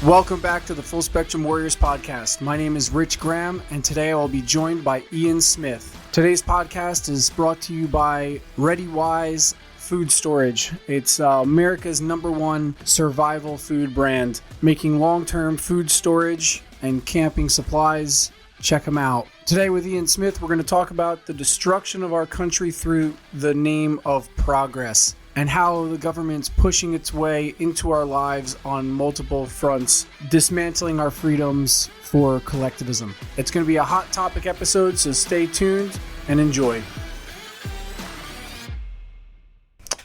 Welcome back to the Full Spectrum Warriors podcast. My name is Rich Graham, and today I will be joined by Ian Smith. Today's podcast is brought to you by ReadyWise Food Storage. It's America's #1 survival food brand, making long-term food storage and camping supplies. Check them out. Today with Ian Smith, we're going to talk about the destruction of our country through the name of progress, and how the government's pushing its way into our lives on multiple fronts, dismantling our freedoms for collectivism. It's going to be a hot topic episode, so stay tuned and enjoy.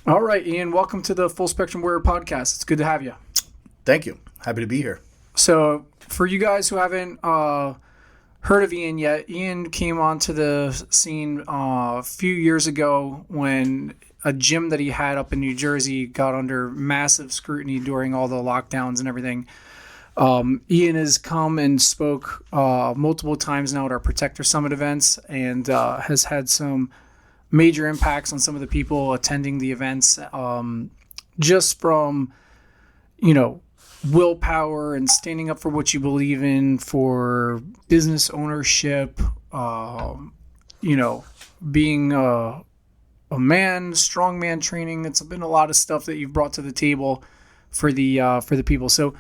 All right, Ian, welcome to the Full Spectrum Warrior podcast. It's good to have you. Thank you. Happy to be here. So for you guys who haven't heard of Ian yet, Ian came onto the scene a few years ago when a gym that he had up in New Jersey got under massive scrutiny during all the lockdowns and everything. Ian has come and spoke multiple times now at our Protector Summit events, and has had some major impacts on some of the people attending the events, just from, willpower and standing up for what you believe in, for business ownership, being a man, strongman training. It's been a lot of stuff that you've brought to the table for the people. So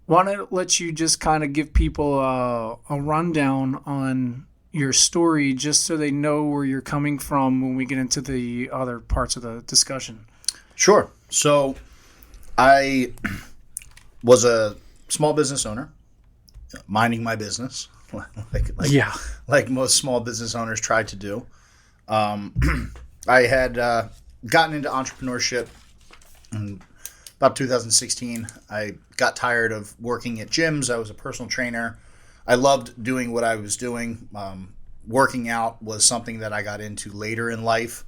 want to let you just kind of give people a rundown on your story, just so they know where you're coming from when we get into the other parts of the discussion. Sure. So I was a small business owner, minding my business, like most small business owners try to do. I had gotten into entrepreneurship in about 2016. I got tired of working at gyms. I was a personal trainer. I loved doing what I was doing. Working out was something that I got into later in life.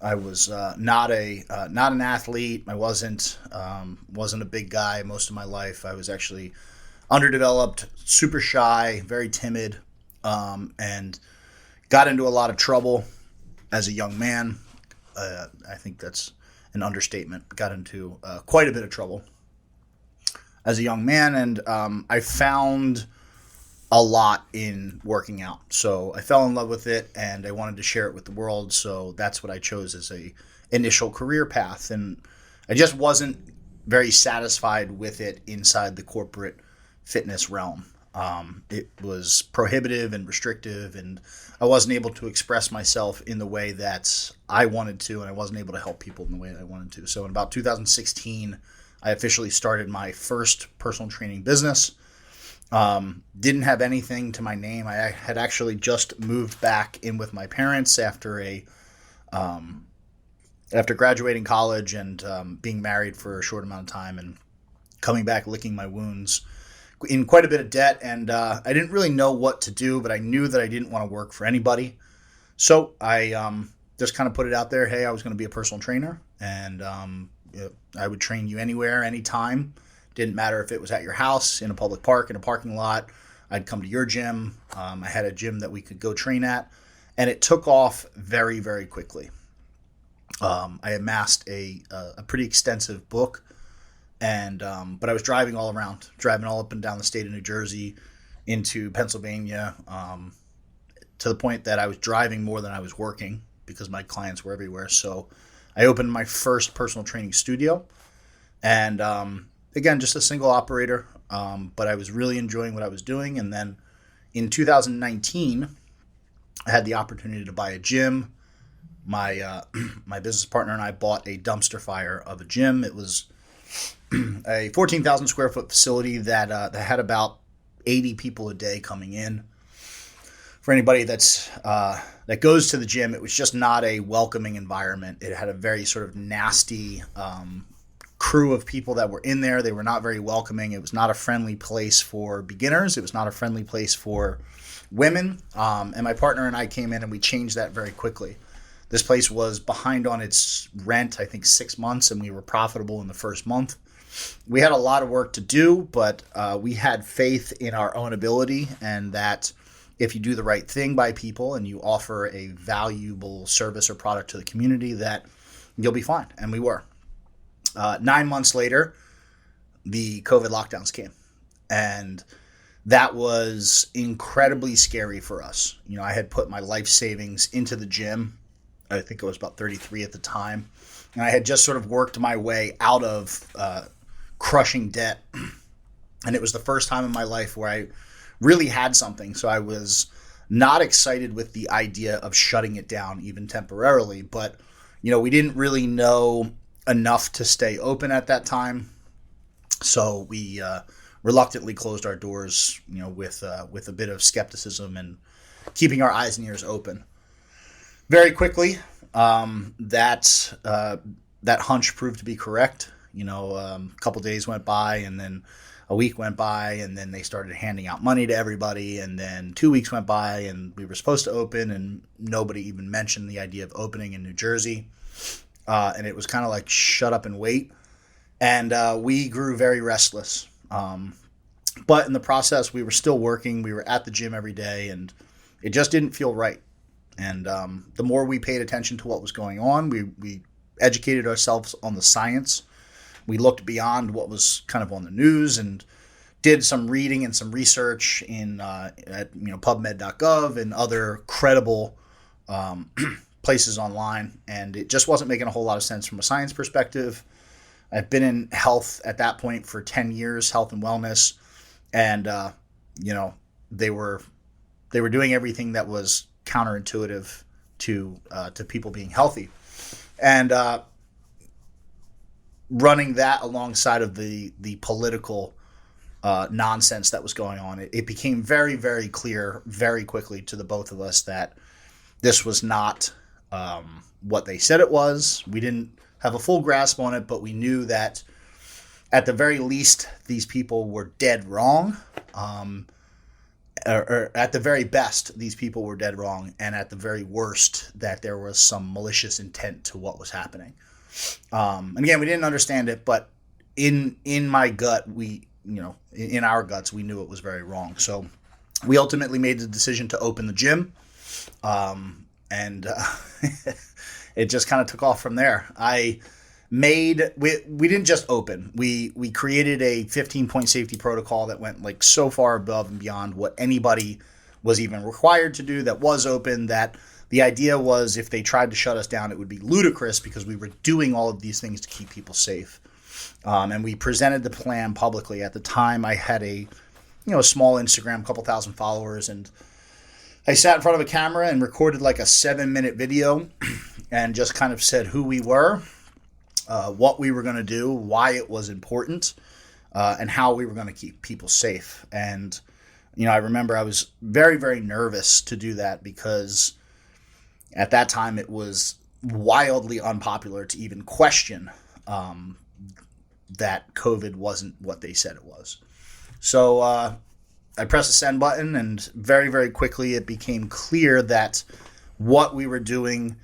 I was not an athlete. I wasn't a big guy most of my life. I was actually underdeveloped, super shy, very timid, and got into a lot of trouble as a young man. I think that's an understatement. Got into quite a bit of trouble as a young man, and I found a lot in working out. So I fell in love with it, and I wanted to share it with the world. So that's what I chose as a initial career path, and I just wasn't very satisfied with it inside the corporate fitness realm. It was prohibitive and restrictive, and I wasn't able to express myself in the way that I wanted to, and I wasn't able to help people in the way that I wanted to. So in about 2016, I officially started my first personal training business. Didn't have anything to my name. I had actually just moved back in with my parents after graduating college and being married for a short amount of time, and coming back licking my wounds, in quite a bit of debt, and I didn't really know what to do, but I knew that I didn't want to work for anybody. So I just kind of put it out there, hey, I was going to be a personal trainer, and I would train you anywhere, anytime. Didn't matter if it was at your house, in a public park, in a parking lot. I'd come to your gym. I had a gym that we could go train at, and it took off very, very quickly. I amassed a pretty extensive book. And but I was driving all up and down the state of New Jersey, into Pennsylvania, to the point that I was driving more than I was working because my clients were everywhere. So I opened my first personal training studio, and again, just a single operator, but I was really enjoying what I was doing. And then in 2019, I had the opportunity to buy a gym. My business partner and I bought a dumpster fire of a gym. It was a 14,000 square foot facility that had about 80 people a day coming in. For anybody that goes to the gym, it was just not a welcoming environment. It had a very sort of nasty crew of people that were in there. They were not very welcoming. It was not a friendly place for beginners. It was not a friendly place for women. And my partner and I came in and we changed that very quickly. This place was behind on its rent, I think 6 months, and we were profitable in the first month. We had a lot of work to do, but we had faith in our own ability, and that if you do the right thing by people and you offer a valuable service or product to the community, that you'll be fine. And we were. 9 months later, the COVID lockdowns came. And that was incredibly scary for us. I had put my life savings into the gym. I think I was about 33 at the time. And I had just sort of worked my way out of crushing debt. And it was the first time in my life where I really had something. So I was not excited with the idea of shutting it down, even temporarily. But, we didn't really know enough to stay open at that time. So we reluctantly closed our doors, with a bit of skepticism and keeping our eyes and ears open. Very quickly, that hunch proved to be correct. A couple days went by, and then a week went by, and then they started handing out money to everybody, and then 2 weeks went by, and we were supposed to open, and nobody even mentioned the idea of opening in New Jersey. And it was kind of like shut up and wait. And we grew very restless. But in the process, we were still working. We were at the gym every day, and it just didn't feel right. And the more we paid attention to what was going on, we educated ourselves on the science. We looked beyond what was kind of on the news and did some reading and some research at PubMed.gov and other credible places online. And it just wasn't making a whole lot of sense from a science perspective. I've been in health at that point for 10 years, health and wellness. And, they were doing everything that was counterintuitive to people being healthy. And running that alongside of the political nonsense that was going on, it became very, very clear very quickly to the both of us that this was not what they said it was. We didn't have a full grasp on it, but we knew that at the very least, these people were dead wrong. Or at the very best, these people were dead wrong. And at the very worst, that there was some malicious intent to what was happening. And again, we didn't understand it, but in my gut, in our guts, we knew it was very wrong. So we ultimately made the decision to open the gym. And it just kind of took off from there. We didn't just open. We created a 15-point safety protocol that went like so far above and beyond what anybody was even required to do that was open, that the idea was if they tried to shut us down, it would be ludicrous because we were doing all of these things to keep people safe. And we presented the plan publicly. At the time, I had a small Instagram, couple thousand followers, and I sat in front of a camera and recorded like a 7-minute video and just kind of said who we were, what we were going to do, why it was important, and how we were going to keep people safe. And, I remember I was very, very nervous to do that because at that time it was wildly unpopular to even question that COVID wasn't what they said it was. So I pressed the send button, and very, very quickly it became clear that what we were doing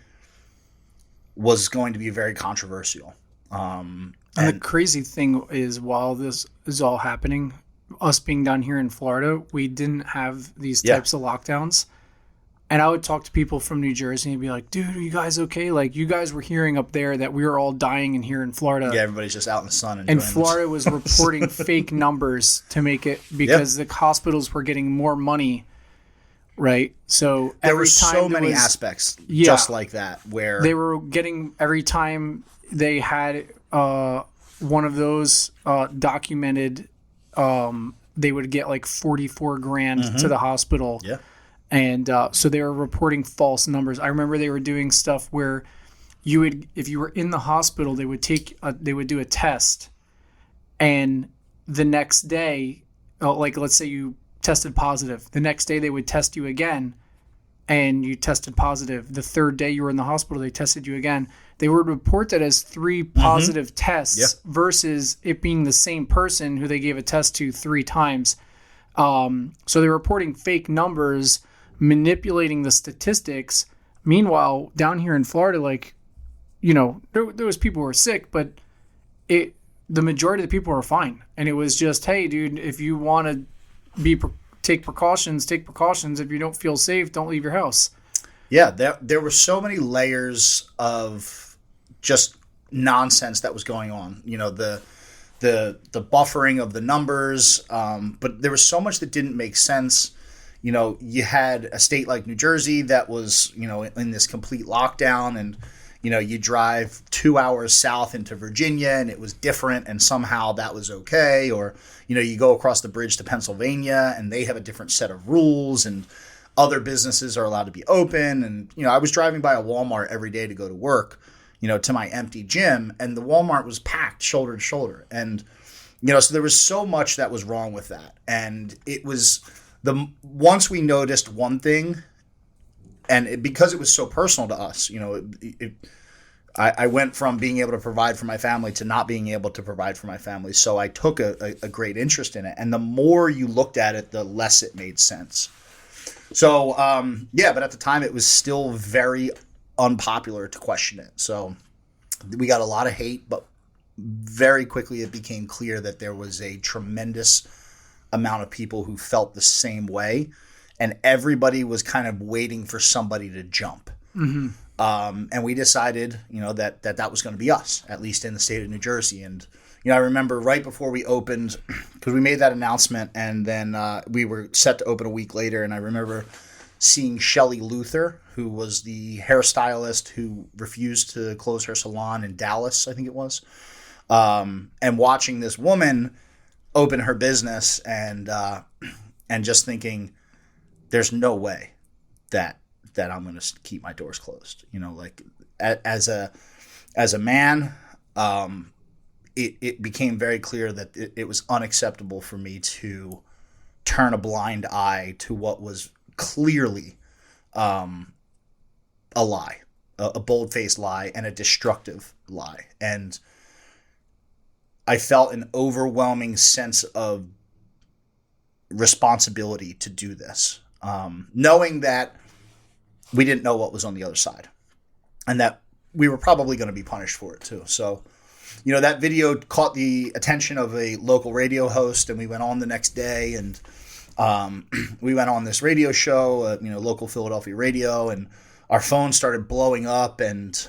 was going to be very controversial. And the crazy thing is, while this is all happening, us being down here in Florida, we didn't have these types of lockdowns. And I would talk to people from New Jersey and be like, dude, are you guys okay? Like, you guys were hearing up there that we were all dying in here in Florida. Yeah, everybody's just out in the sun. And Florida was reporting fake numbers to make it, because the hospitals were getting more money, right? So there were so many aspects just like that, where they were getting, every time they had one of those documented, they would get like 44 grand to the hospital. Yeah. And so they were reporting false numbers. I remember they were doing stuff where you would, if you were in the hospital, they would do a test, and the next day, like let's say you tested positive, the next day they would test you again, and you tested positive. The third day you were in the hospital, they tested you again. They would report that as 3 positive tests versus it being the same person who they gave a test to 3 times. So they're reporting fake numbers, manipulating the statistics. Meanwhile, down here in Florida, like, there was people who were sick, but the majority of the people were fine. And it was just, hey, dude, if you want to take precautions. If you don't feel safe, don't leave your house. Yeah, there were so many layers of just nonsense that was going on. the buffering of the numbers, but there was so much that didn't make sense. You had a state like New Jersey that was, in this complete lockdown, and you drive 2 hours south into Virginia and it was different, and somehow that was okay. Or you go across the bridge to Pennsylvania and they have a different set of rules, and other businesses are allowed to be open. And I was driving by a Walmart every day to go to work, to my empty gym, and the Walmart was packed shoulder to shoulder. And, so there was so much that was wrong with that. And it was once we noticed one thing, and because it was so personal to us, I went from being able to provide for my family to not being able to provide for my family. So I took a great interest in it. And the more you looked at it, the less it made sense. So, but at the time it was still very unpopular to question it. So we got a lot of hate, but very quickly it became clear that there was a tremendous amount of people who felt the same way, and everybody was kind of waiting for somebody to jump. Mm-hmm. And we decided, that was going to be us, at least in the state of New Jersey. And, I remember right before we opened, because we made that announcement, and then we were set to open a week later, and I remember seeing Shelley Luther, who was the hairstylist who refused to close her salon in Dallas, I think it was, and watching this woman open her business, and just thinking, there's no way that I'm going to keep my doors closed. As a man, it became very clear that it was unacceptable for me to turn a blind eye to what was clearly a lie, a bold-faced lie, and a destructive lie. And I felt an overwhelming sense of responsibility to do this, knowing that we didn't know what was on the other side, and that we were probably going to be punished for it too. So, that video caught the attention of a local radio host, and we went on the next day, and we went on this radio show, local Philadelphia radio, and our phones started blowing up, and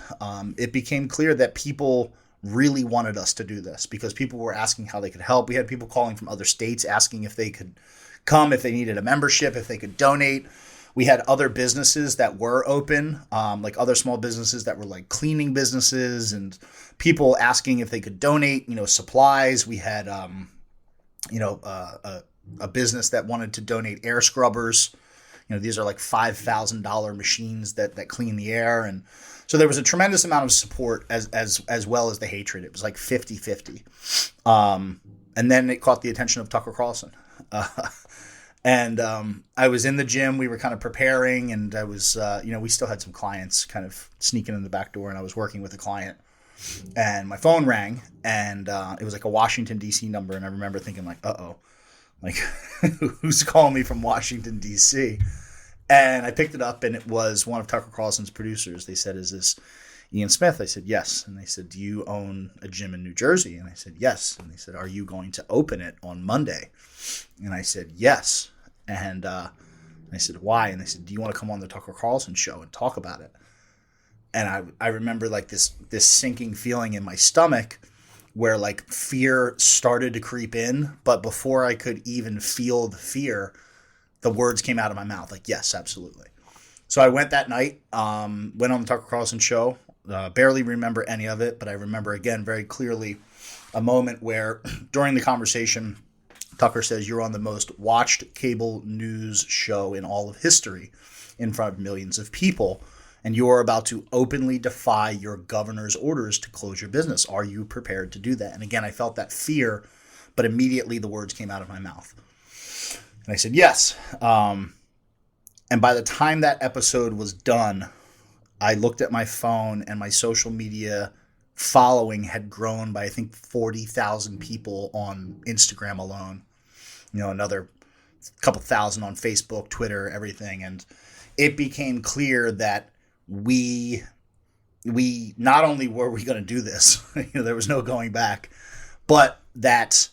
it became clear that people really wanted us to do this, because people were asking how they could help. We had people calling from other states asking if they could come, if they needed a membership, if they could donate. We had other businesses that were open, like other small businesses that were like cleaning businesses, and people asking if they could donate, supplies. We had, a business that wanted to donate air scrubbers. These are like $5,000 machines that clean the air. And so there was a tremendous amount of support as well as the hatred. It was like 50-50. And then it caught the attention of Tucker Carlson. And I was in the gym. We were kind of preparing, and I was, we still had some clients kind of sneaking in the back door, and I was working with a client, and my phone rang, and it was like a Washington, D.C. number. And I remember thinking like, uh-oh, like who's calling me from Washington, D.C.? And I picked it up, and it was one of Tucker Carlson's producers. They said, "Is this Ian Smith?" I said, "Yes." And they said, "Do you own a gym in New Jersey?" And I said, "Yes." And they said, "Are you going to open it on Monday?" And I said, "Yes." And I said, "Why?" And they said, "Do you want to come on the Tucker Carlson show and talk about it?" And I remember like this sinking feeling in my stomach, where like fear started to creep in, but before I could even feel the fear, the words came out of my mouth like, "Yes, absolutely." So I went that night, went on the Tucker Carlson show, barely remember any of it, but I remember again very clearly a moment where during the conversation, Tucker says, "You're on the most watched cable news show in all of history in front of millions of people, and you're about to openly defy your governor's orders to close your business. Are you prepared to do that?" And again, I felt that fear, but immediately the words came out of my mouth. And I said, "Yes." And by the time that episode was done, I looked at my phone, and my social media following had grown by, I think, 40,000 people on Instagram alone. Another couple thousand on Facebook, Twitter, everything. And it became clear that we not only were we going to do this, there was no going back, but that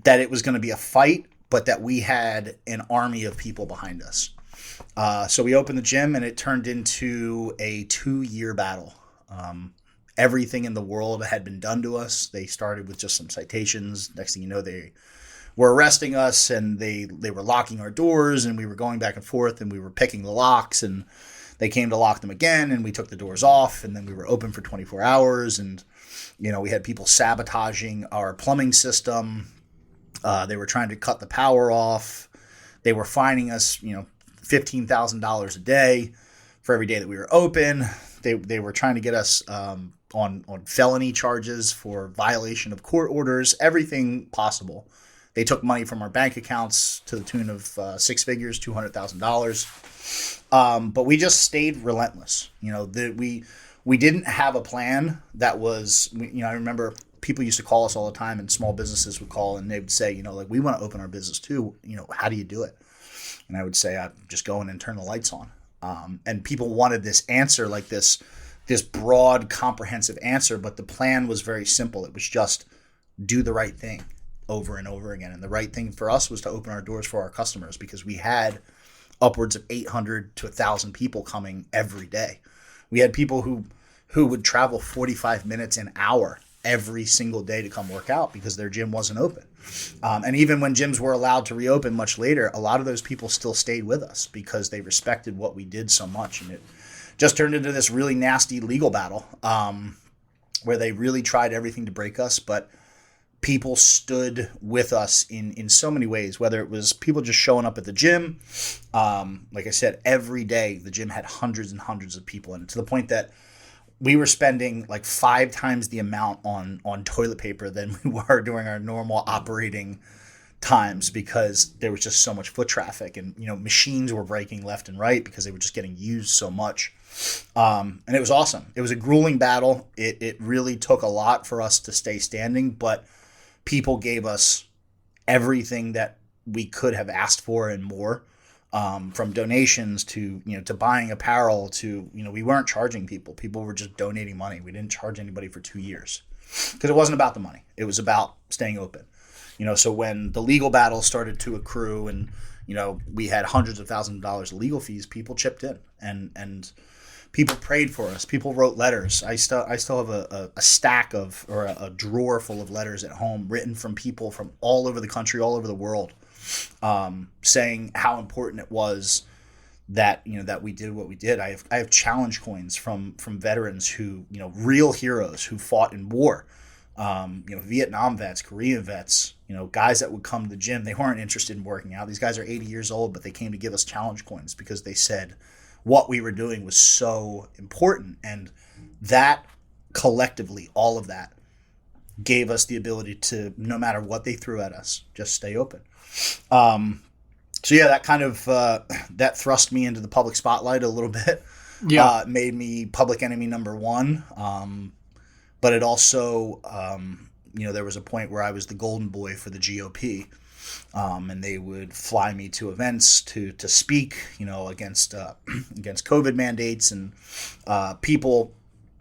it was going to be a fight, but that we had an army of people behind us. So we opened the gym, and it turned into a 2-year battle. everything in the world had been done to us. They started with just some citations. Next thing you know, they were arresting us, and they were locking our doors, and we were going back and forth, and we were picking the locks, and they came to lock them again, and we took the doors off, and then we were open for 24 hours, and we had people sabotaging our plumbing system. They were trying to cut the power off. They were fining us, $15,000 a day for every day that we were open. They were trying to get us on felony charges for violation of court orders, everything possible. They took money from our bank accounts to the tune of six figures, $200,000. But we just stayed relentless. We didn't have a plan that was, I remember people used to call us all the time, and small businesses would call, and they would say, we want to open our business too. How do you do it? And I would say, I just go in and turn the lights on. And people wanted this answer, like this broad, comprehensive answer, but the plan was very simple. It was just do the right thing over and over again. And the right thing for us was to open our doors for our customers, because we had upwards of 800 to 1,000 people coming every day. We had people who would travel 45 minutes an hour every single day to come work out because their gym wasn't open. And even when gyms were allowed to reopen much later, a lot of those people still stayed with us because they respected what we did so much. And it just turned into this really nasty legal battle where they really tried everything to break us, but people stood with us in so many ways, whether it was people just showing up at the gym. Like I said, every day the gym had hundreds and hundreds of people in it, to the point that we were spending like 5 times the amount on toilet paper than we were during our normal operating times, because there was just so much foot traffic, and machines were breaking left and right because they were just getting used so much. And it was awesome. It was a grueling battle. It really took a lot for us to stay standing, but people gave us everything that we could have asked for and more, from donations to buying apparel to, we weren't charging people. People were just donating money. We didn't charge anybody for 2 years because it wasn't about the money. It was about staying open. So when the legal battle started to accrue and, we had hundreds of thousands of dollars of legal fees, people chipped in and people prayed for us. People wrote letters. I still have a stack of, or a drawer full of letters at home written from people from all over the country, all over the world, saying how important it was that that we did what we did. I have challenge coins from veterans who, real heroes who fought in war, Vietnam vets, Korean vets, guys that would come to the gym. They weren't interested in working out. These guys are 80 years old, but they came to give us challenge coins because they said what we were doing was so important. And that collectively, all of that gave us the ability to, no matter what they threw at us, just stay open. So yeah, that kind of, that thrust me into the public spotlight a little bit. Yeah. Made me public enemy number one. But it also, there was a point where I was the golden boy for the GOP. And they would fly me to events to speak, against COVID mandates, and people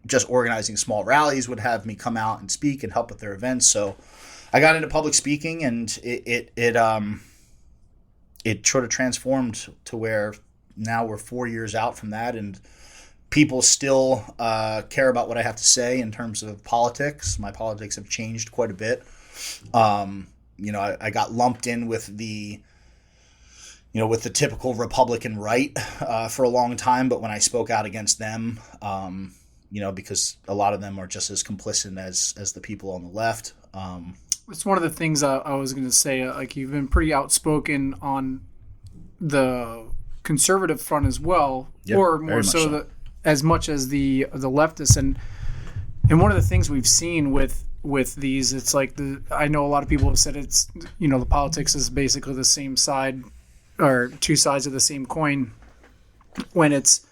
just organizing small rallies would have me come out and speak and help with their events. So I got into public speaking, and it sort of transformed to where now we're 4 years out from that, and people still care about what I have to say in terms of politics. My politics have changed quite a bit. I got lumped in with the typical Republican right for a long time. But when I spoke out against them, because a lot of them are just as complicit as the people on the left. It's one of the things I was going to say. Like, you've been pretty outspoken on the conservative front as well, yep, or more so as much as the leftists. And one of the things we've seen with these, it's like I know a lot of people have said it's, the politics is basically the same side, or two sides of the same coin, when it's,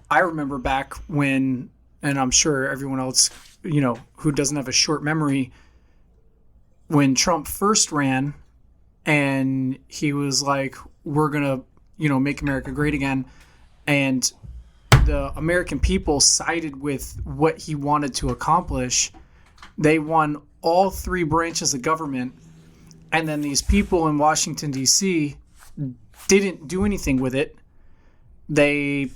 I remember back when, and I'm sure everyone else, who doesn't have a short memory, when Trump first ran and he was like, we're going to, make America great again. And the American people sided with what he wanted to accomplish. They won all 3 branches of government, and then these people in Washington, D.C. didn't do anything with it. They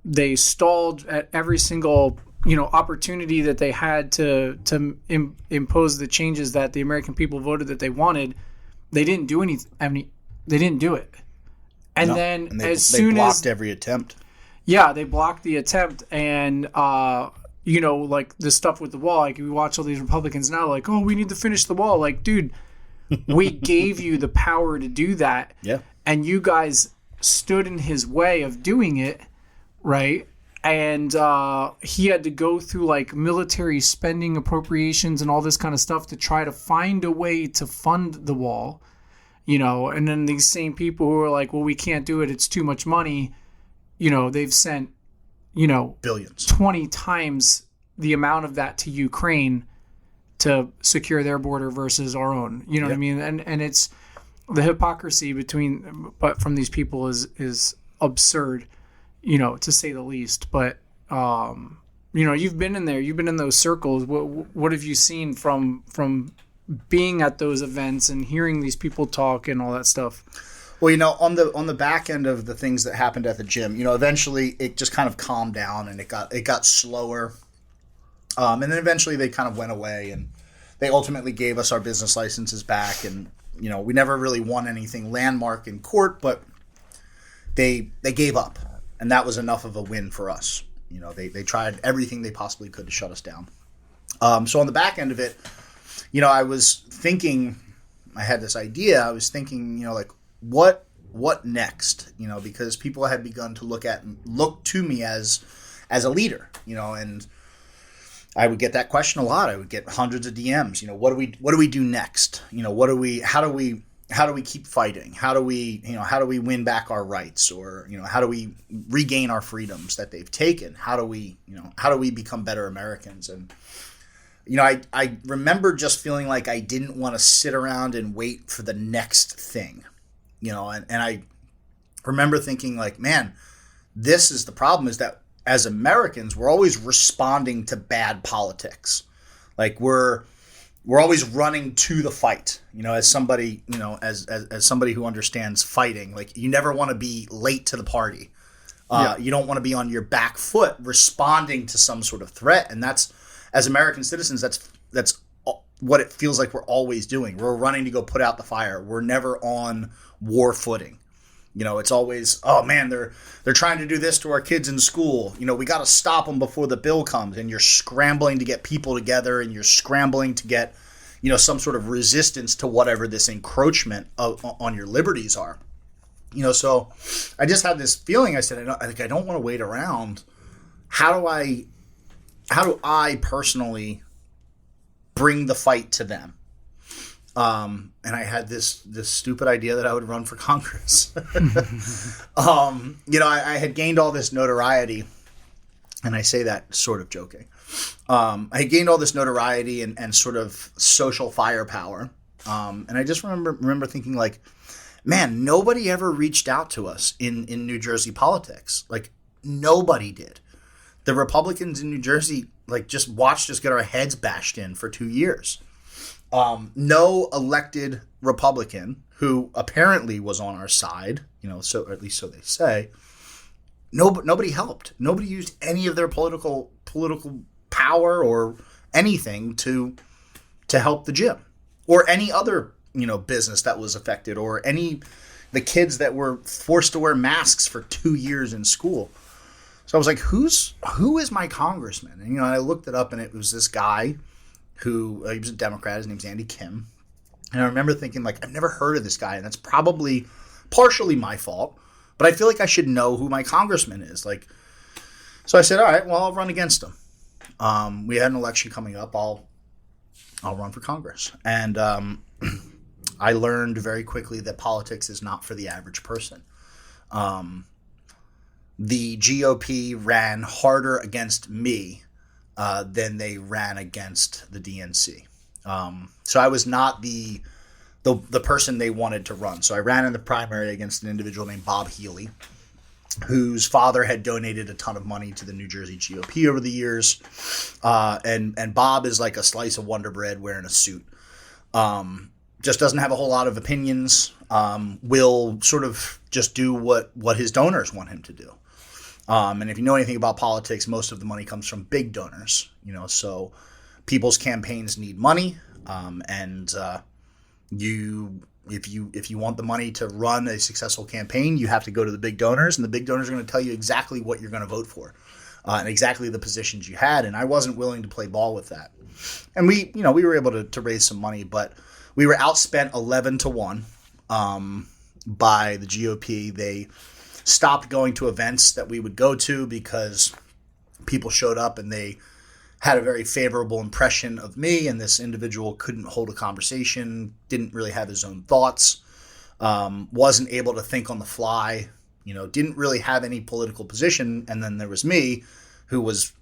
they stalled at every single opportunity that they had to impose the changes that the American people voted that they wanted. They didn't do anything. I mean, they didn't do it. And then they blocked every attempt. Yeah, they blocked the attempt, and like the stuff with the wall. Like, we watch all these Republicans now, like, oh, we need to finish the wall. Like, dude, we gave you the power to do that. Yeah. And you guys stood in his way of doing it, right? And he had to go through like military spending appropriations and all this kind of stuff to try to find a way to fund the wall, and then these same people who are like, well, we can't do it, it's too much money, they've sent, billions, 20 times the amount of that to Ukraine to secure their border versus our own. What I mean? And it's the hypocrisy from these people is absurd, to say the least. But you've been in there, you've been in those circles. What have you seen from being at those events and hearing these people talk and all that stuff? Well, on the back end of the things that happened at the gym, eventually it just kind of calmed down and it got slower. And then eventually they kind of went away, and they ultimately gave us our business licenses back. And, we never really won anything landmark in court, but they gave up. And that was enough of a win for us. They tried everything they possibly could to shut us down. So on the back end of it, I was thinking, I had this idea. I was thinking, like, what next? Because people had begun to look to me as a leader, and I would get that question a lot. I would get hundreds of DMs. What do we do next? How do we keep fighting? How do we win back our rights? Or, how do we regain our freedoms that they've taken? How do we become better Americans? And, I remember just feeling like I didn't want to sit around and wait for the next thing, and I remember thinking like, man, this is the problem, is that as Americans, we're always responding to bad politics. Like we're always running to the fight, as somebody, as somebody who understands fighting. Like, you never want to be late to the party. You don't want to be on your back foot responding to some sort of threat. And that's, as American citizens, that's what it feels like we're always doing. We're running to go put out the fire. We're never on war footing. It's always, oh man, they're trying to do this to our kids in school. We got to stop them before the bill comes. And you're scrambling to get people together, and you're scrambling to get, some sort of resistance to whatever this encroachment on your liberties are. So I just had this feeling. I said, I don't want to wait around. How do I personally bring the fight to them? And I had this stupid idea that I would run for Congress. I had gained all this notoriety, and I say that sort of joking. I had gained all this notoriety and sort of social firepower. And I just remember thinking like, man, nobody ever reached out to us in New Jersey politics. Like, nobody did. The Republicans in New Jersey, like, just watched us get our heads bashed in for 2 years. No elected Republican who apparently was on our side, so at least so they say. Nobody helped. Nobody used any of their political power or anything to help the gym or any other business that was affected, or the kids that were forced to wear masks for 2 years in school. So I was like, who is my congressman? And I looked it up, and it was this guy who he was a Democrat. His name's Andy Kim. And I remember thinking, like, I've never heard of this guy, and that's probably partially my fault, but I feel like I should know who my congressman is. Like, so I said, all right, well, I'll run against him. We had an election coming up. I'll run for Congress. And I learned very quickly that politics is not for the average person. The GOP ran harder against me than they ran against the DNC. So I was not the person they wanted to run. So I ran in the primary against an individual named Bob Healy, whose father had donated a ton of money to the New Jersey GOP over the years. And Bob is like a slice of Wonder Bread wearing a suit. Just doesn't have a whole lot of opinions. Will sort of just do what his donors want him to do. And if you know anything about politics, most of the money comes from big donors. So people's campaigns need money, and if you want the money to run a successful campaign, you have to go to the big donors, and the big donors are going to tell you exactly what you're going to vote for, and exactly the positions you had. And I wasn't willing to play ball with that. And we were able to raise some money, but we were outspent 11-1 by the GOP. They stopped going to events that we would go to because people showed up and they had a very favorable impression of me, and this individual couldn't hold a conversation, didn't really have his own thoughts, wasn't able to think on the fly, didn't really have any political position. And then there was me, who was,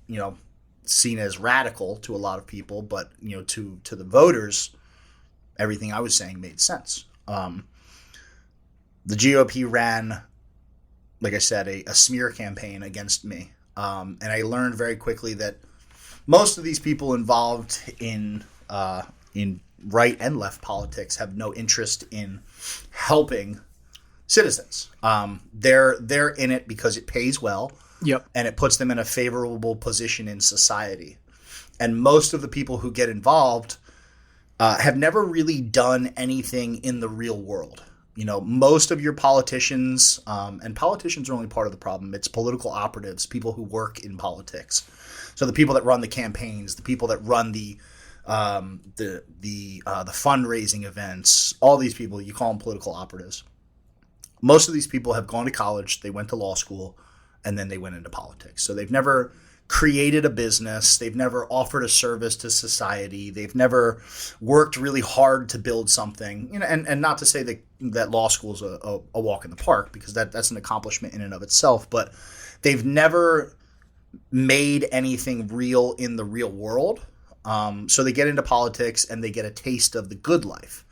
seen as radical to a lot of people, but, to the voters, everything I was saying made sense. The GOP ran, like I said, a smear campaign against me. And I learned very quickly that most of these people involved in right and left politics have no interest in helping citizens. They're in it because it pays well. Yep. And it puts them in a favorable position in society. And most of the people who get involved have never really done anything in the real world. Most of your politicians, and politicians are only part of the problem. It's political operatives, people who work in politics. So the people that run the campaigns, the people that run the fundraising events, all these people, you call them political operatives. Most of these people have gone to college, they went to law school, and then they went into politics. So they've never created a business. They've never offered a service to society. They've never worked really hard to build something. And not to say that law school is a walk in the park, because that's an accomplishment in and of itself. But they've never made anything real in the real world. So they get into politics and they get a taste of the good life,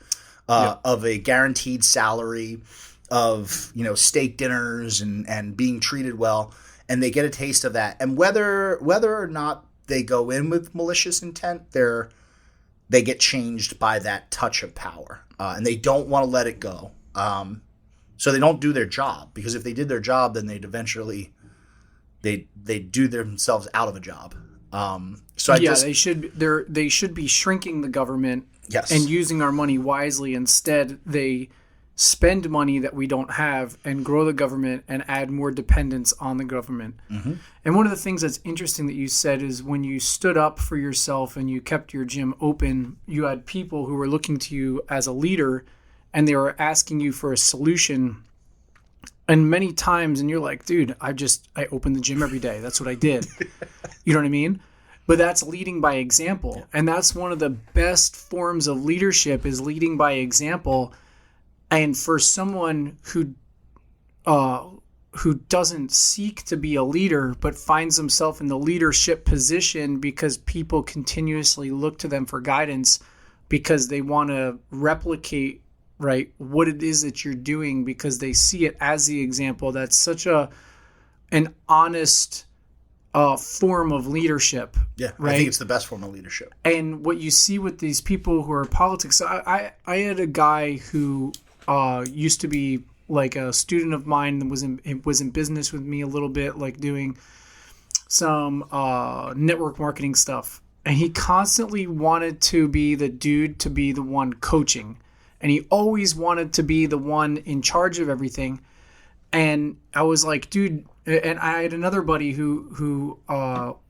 of a guaranteed salary, of steak dinners and being treated well. And they get a taste of that. And whether or not they go in with malicious intent, they get changed by that touch of power. And they don't want to let it go. So they don't do their job, because if they did their job, then they'd eventually they'd do themselves out of a job. They should be shrinking the government, yes, and using our money wisely. Instead, they spend money that we don't have and grow the government and add more dependence on the government. Mm-hmm. And one of the things that's interesting that you said is when you stood up for yourself and you kept your gym open, you had people who were looking to you as a leader and they were asking you for a solution. And many times, and you're like, dude, I open the gym every day. That's what I did. You know what I mean? But that's leading by example. Yeah. And that's one of the best forms of leadership, is leading by example. And for someone who doesn't seek to be a leader, but finds himself in the leadership position because people continuously look to them for guidance because they want to replicate, right, what it is that you're doing because they see it as the example. That's such an honest form of leadership. Yeah, right? I think it's the best form of leadership. And what you see with these people who are politics, I had a guy who used to be like a student of mine that was in business with me a little bit, like doing some network marketing stuff. And he constantly wanted to be the dude to be the one coaching. And he always wanted to be the one in charge of everything. And I was like, dude, and I had another buddy who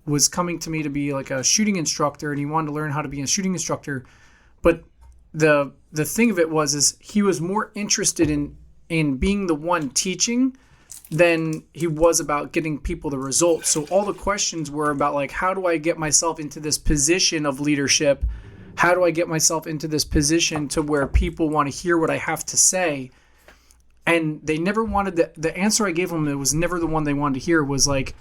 was coming to me to be like a shooting instructor, and he wanted to learn how to be a shooting instructor. But the thing of it is he was more interested in being the one teaching than he was about getting people the results. So all the questions were about, like, how do I get myself into this position of leadership? How do I get myself into this position to where people want to hear what I have to say? And they never wanted the answer I gave them, it was never the one they wanted to hear, was like,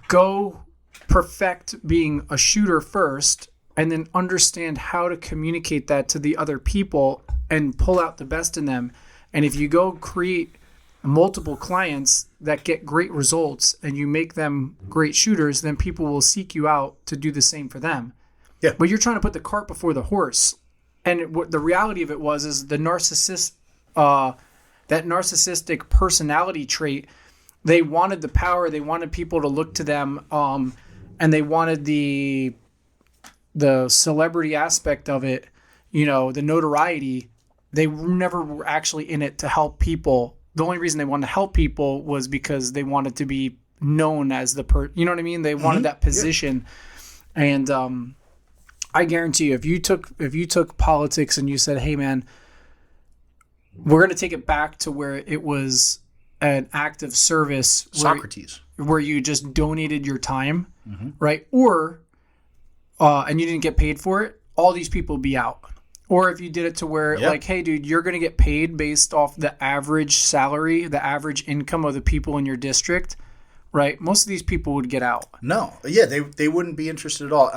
go perfect being a shooter first, and then understand how to communicate that to the other people and pull out the best in them. And if you go create multiple clients that get great results and you make them great shooters, then people will seek you out to do the same for them. Yeah. But you're trying to put the cart before the horse. And what the reality of it is the narcissist, that narcissistic personality trait they wanted the power. They wanted people to look to them, and they wanted the celebrity aspect of it, the notoriety. They never were actually in it to help people. The only reason they wanted to help people was because they wanted to be known as you know what I mean? They wanted that position. Yeah. And I guarantee you, if you took politics and you said, hey man, we're going to take it back to where it was an act of service. Socrates. Where you just donated your time, right? Or, and you didn't get paid for it, all these people would be out. Or if you did it to where, like, hey, dude, you're going to get paid based off the average salary, the average income of the people in your district, right? Most of these people would get out. No. Yeah, they wouldn't be interested at all.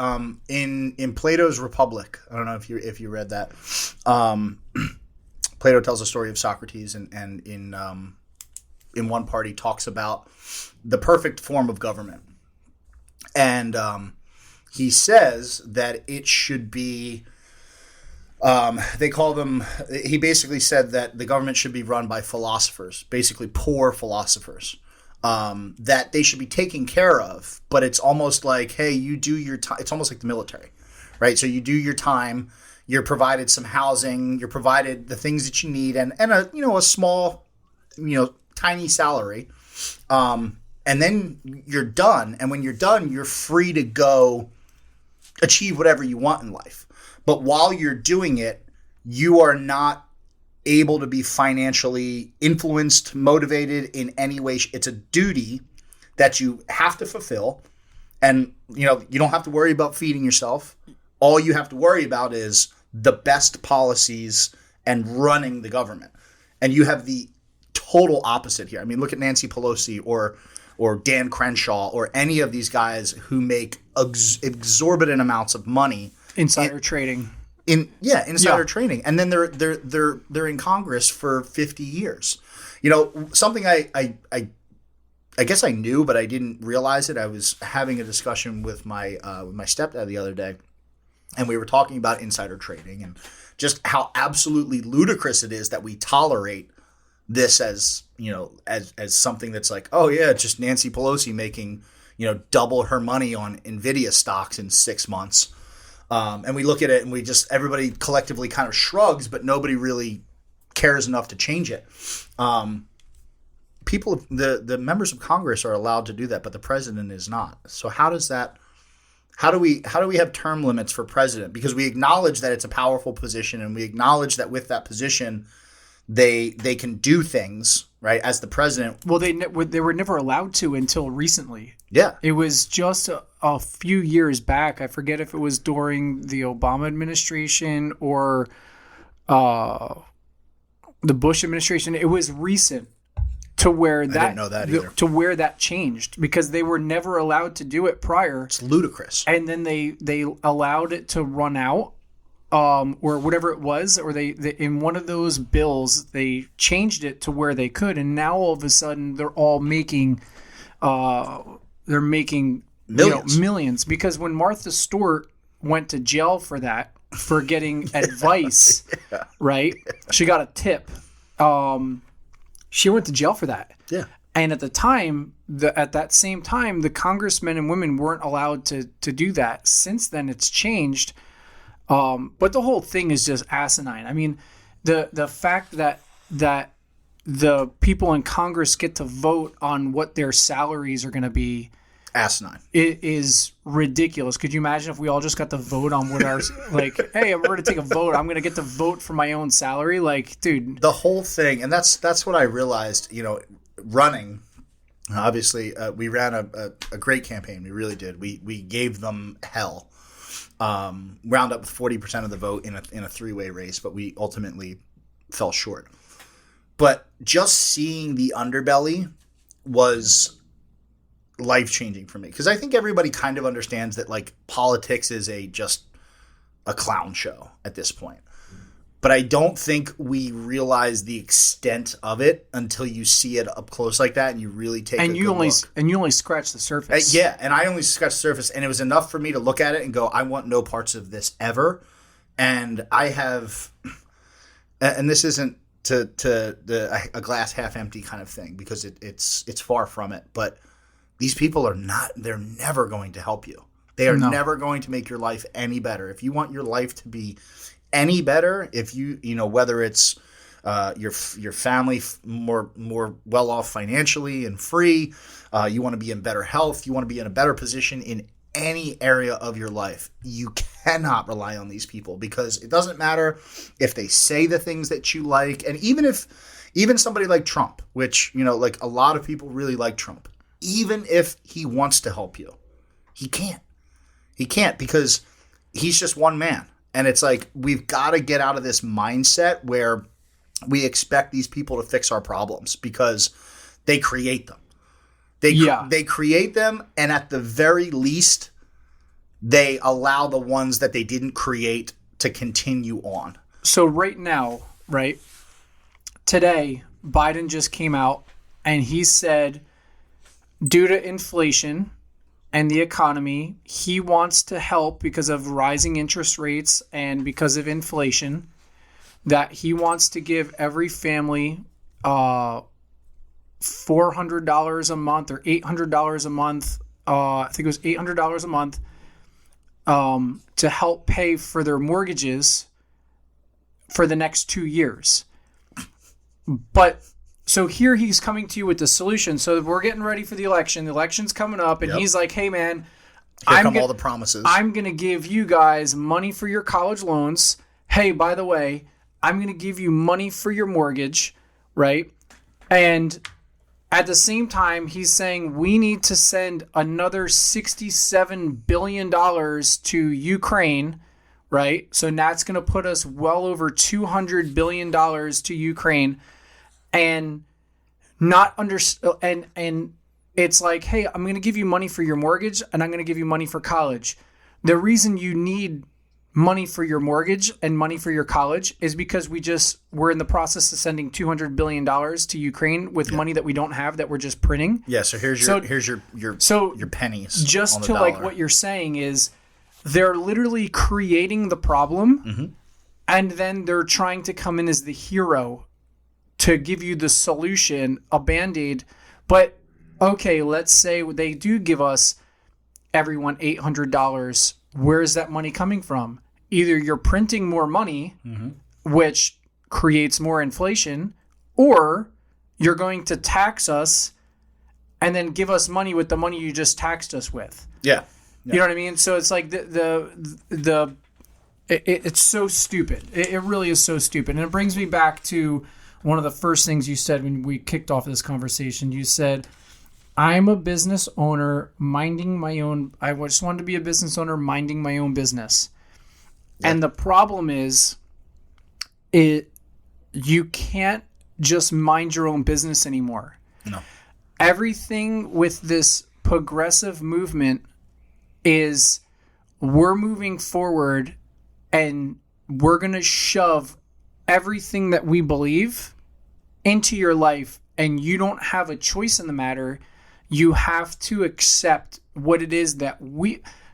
In Plato's Republic, I don't know if you read that, Plato tells the story of Socrates, and in one part he talks about the perfect form of government. And he says that it should be... they call them, he basically said that the government should be run by philosophers, basically poor philosophers, that they should be taken care of. But it's almost like, hey, you do your time. It's almost like the military, right? So you do your time, you're provided some housing, you're provided the things that you need, and a small, tiny salary. And then you're done. And when you're done, you're free to go achieve whatever you want in life. But while you're doing it, you are not able to be financially influenced, motivated in any way. It's a duty that you have to fulfill. And, you don't have to worry about feeding yourself. All you have to worry about is the best policies and running the government. And you have the total opposite here. I mean, look at Nancy Pelosi or Dan Crenshaw or any of these guys who make exorbitant amounts of money. Insider trading. Trading. And then they're in Congress for 50 years. Something I guess I knew, but I didn't realize it. I was having a discussion with my stepdad the other day, and we were talking about insider trading and just how absolutely ludicrous it is that we tolerate this as something that's like, oh yeah, it's just Nancy Pelosi making, double her money on Nvidia stocks in 6 months. And we look at it and everybody collectively kind of shrugs, but nobody really cares enough to change it. People, the members of Congress are allowed to do that, but the president is not. So how do we have term limits for president? Because we acknowledge that it's a powerful position, and we acknowledge that with that position, they can do things, right, as the president. Well, they were never allowed to until recently. Yeah. It was just a few years back. I forget if it was during the Obama administration or the Bush administration. It was recent to where that, I didn't know that either. To where that changed, because they were never allowed to do it prior. It's ludicrous. And then they allowed it to run out. Or whatever it was, or they in one of those bills they changed it to where they could, and now all of a sudden they're all making, millions. Because when Martha Stewart went to jail for getting advice, right? She got a tip. She went to jail for that. Yeah. And at the time, at that same time, the congressmen and women weren't allowed to do that. Since then, it's changed. But the whole thing is just asinine. I mean, the fact that the people in Congress get to vote on what their salaries are going to be, asinine. It is ridiculous. Could you imagine if we all just got to vote on what our hey, we're going to take a vote. I'm going to get to vote for my own salary. Like, dude, the whole thing, and that's what I realized. Running. Obviously, we ran a great campaign. We really did. We gave them hell. Round up with 40% of the vote in a three-way race, but we ultimately fell short. But just seeing the underbelly was life-changing for me, because I think everybody kind of understands that politics is just a clown show at this point. But I don't think we realize the extent of it until you see it up close like that, and you really take a good look. And you only scratch the surface. And I only scratched the surface, and it was enough for me to look at it and go, I want no parts of this ever. And I have, and this isn't a glass half empty kind of thing, because it's far from it. But these people they're never going to help you. They are never going to make your life any better. If you want your life to be any better, if whether it's your family more well off financially and free, you want to be in better health, you want to be in a better position in any area of your life, you cannot rely on these people, because it doesn't matter if they say the things that you like. And even somebody like Trump, which, like a lot of people really like Trump, even if he wants to help you, he can't. He can't, because he's just one man. And it's like, we've got to get out of this mindset where we expect these people to fix our problems, because they create them. They create them, and at the very least, they allow the ones that they didn't create to continue on. So right now, today, Biden just came out and he said, due to inflation and the economy, he wants to help because of rising interest rates and because of inflation, that he wants to give every family $400 a month or $800 a month. I think it was $800 a month to help pay for their mortgages for the next 2 years. But so here he's coming to you with the solution. So we're getting ready for the election. The election's coming up, and he's like, hey, man, here come all the promises. I'm going to give you guys money for your college loans. Hey, by the way, I'm going to give you money for your mortgage, right? And at the same time, he's saying we need to send another $67 billion to Ukraine, right? So that's going to put us well over $200 billion to Ukraine. And and it's like, hey, I'm going to give you money for your mortgage, and I'm going to give you money for college. The reason you need money for your mortgage and money for your college is because we're in the process of sending $200 billion to Ukraine with money that we don't have, that we're just printing. Yeah. So here's your pennies. Just on the to dollar. like what you're saying is they're literally creating the problem, and then they're trying to come in as the hero to give you the solution, a Band-Aid. But okay, let's say they do give us everyone $800. Where is that money coming from? Either you're printing more money, which creates more inflation, or you're going to tax us and then give us money with the money you just taxed us with. Yeah. You know what I mean? So it's like it's so stupid. It really is so stupid. And it brings me back to one of the first things you said when we kicked off this conversation. You said, I'm a business owner minding my own. I just wanted to be a business owner minding my own business. Yeah. And the problem is, you can't just mind your own business anymore. No. Everything with this progressive movement is we're moving forward, and we're going to shove everything that we believe into your life, and you don't have a choice in the matter. You have to accept what it is that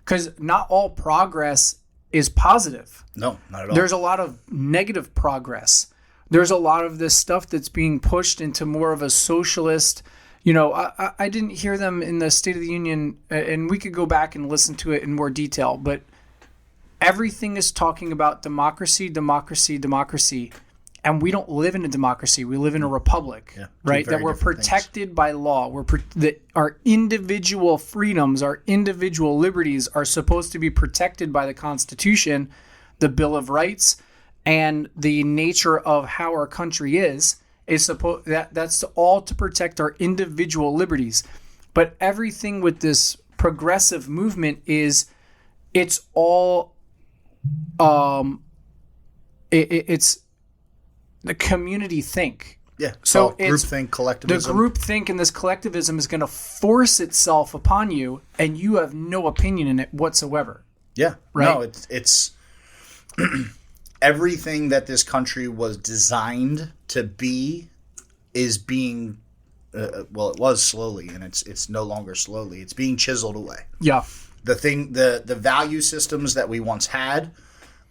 because not all progress is positive. No, not at all. There's a lot of negative progress. There's a lot of this stuff that's being pushed into more of a socialist. I didn't hear them in the State of the Union, and we could go back and listen to it in more detail, but everything is talking about democracy, democracy, democracy. And we don't live in a democracy. We live in a republic, right? That we're protected by law. That our individual freedoms, our individual liberties are supposed to be protected by the Constitution, the Bill of Rights, and the nature of how our country is that's all to protect our individual liberties. But everything with this progressive movement it's all it's the community think. Yeah. So groupthink, collectivism. The groupthink and this collectivism is going to force itself upon you, and you have no opinion in it whatsoever. Yeah. Right? No, it's everything that this country was designed to be is being it was slowly, and it's no longer slowly. It's being chiseled away. Yeah. The value systems that we once had,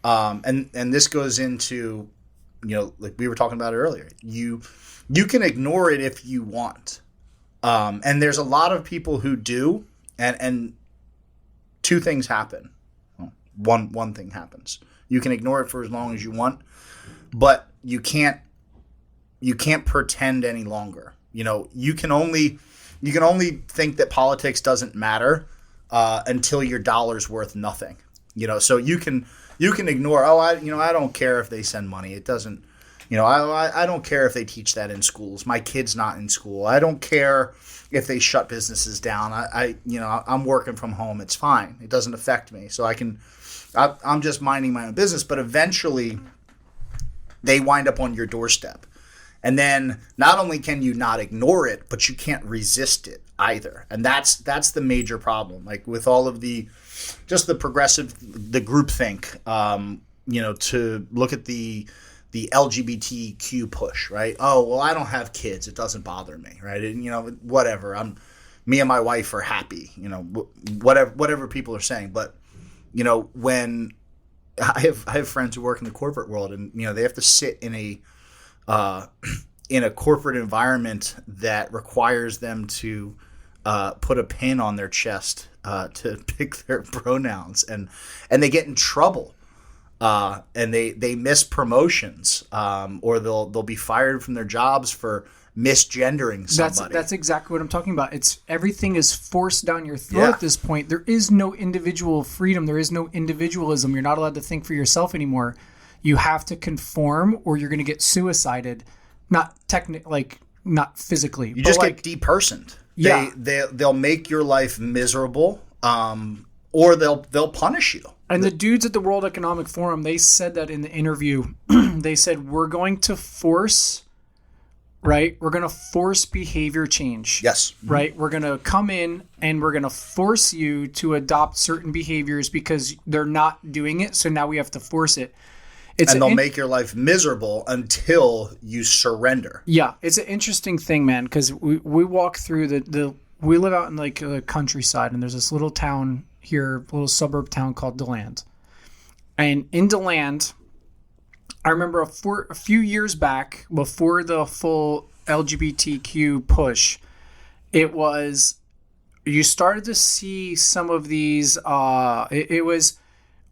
and this goes into like we were talking about it earlier, you can ignore it if you want. And there's a lot of people who do, and two things happen. Well, one thing happens. You can ignore it for as long as you want, but you can't pretend any longer. You can only think that politics doesn't matter until your dollar's worth nothing. So you can ignore. I don't care if they send money. It doesn't. I don't care if they teach that in schools. My kid's not in school. I don't care if they shut businesses down. I'm working from home. It's fine. It doesn't affect me. So I'm just minding my own business. But eventually, they wind up on your doorstep. And then not only can you not ignore it, but you can't resist it either. And that's the major problem. Like with all of the groupthink, to look at the LGBTQ push, right? Oh, well, I don't have kids. It doesn't bother me, right? And, whatever. Me and my wife are happy, whatever people are saying. But, when I have friends who work in the corporate world and, they have to sit in a corporate environment that requires them to put a pin on their chest to pick their pronouns, and they get in trouble, and they miss promotions, or they'll be fired from their jobs for misgendering somebody. That's exactly what I'm talking about. Everything is forced down your throat at this point. There is no individual freedom. There is no individualism. You're not allowed to think for yourself anymore. You have to conform, or you're going to get suicided. Not not physically. You just get depersoned. Yeah, they'll make your life miserable, or they'll punish you. And the dudes at the World Economic Forum, they said that in the interview. They said we're going to force behavior change. Yes. Right? We're going to come in and we're going to force you to adopt certain behaviors because they're not doing it. So now we have to force it. And they'll make your life miserable until you surrender. Yeah. It's an interesting thing, man, because we walk through we live out in like the countryside, and there's this little town here, little suburb town called DeLand. And in DeLand, I remember a few years back, before the full LGBTQ push, you started to see some of these. It was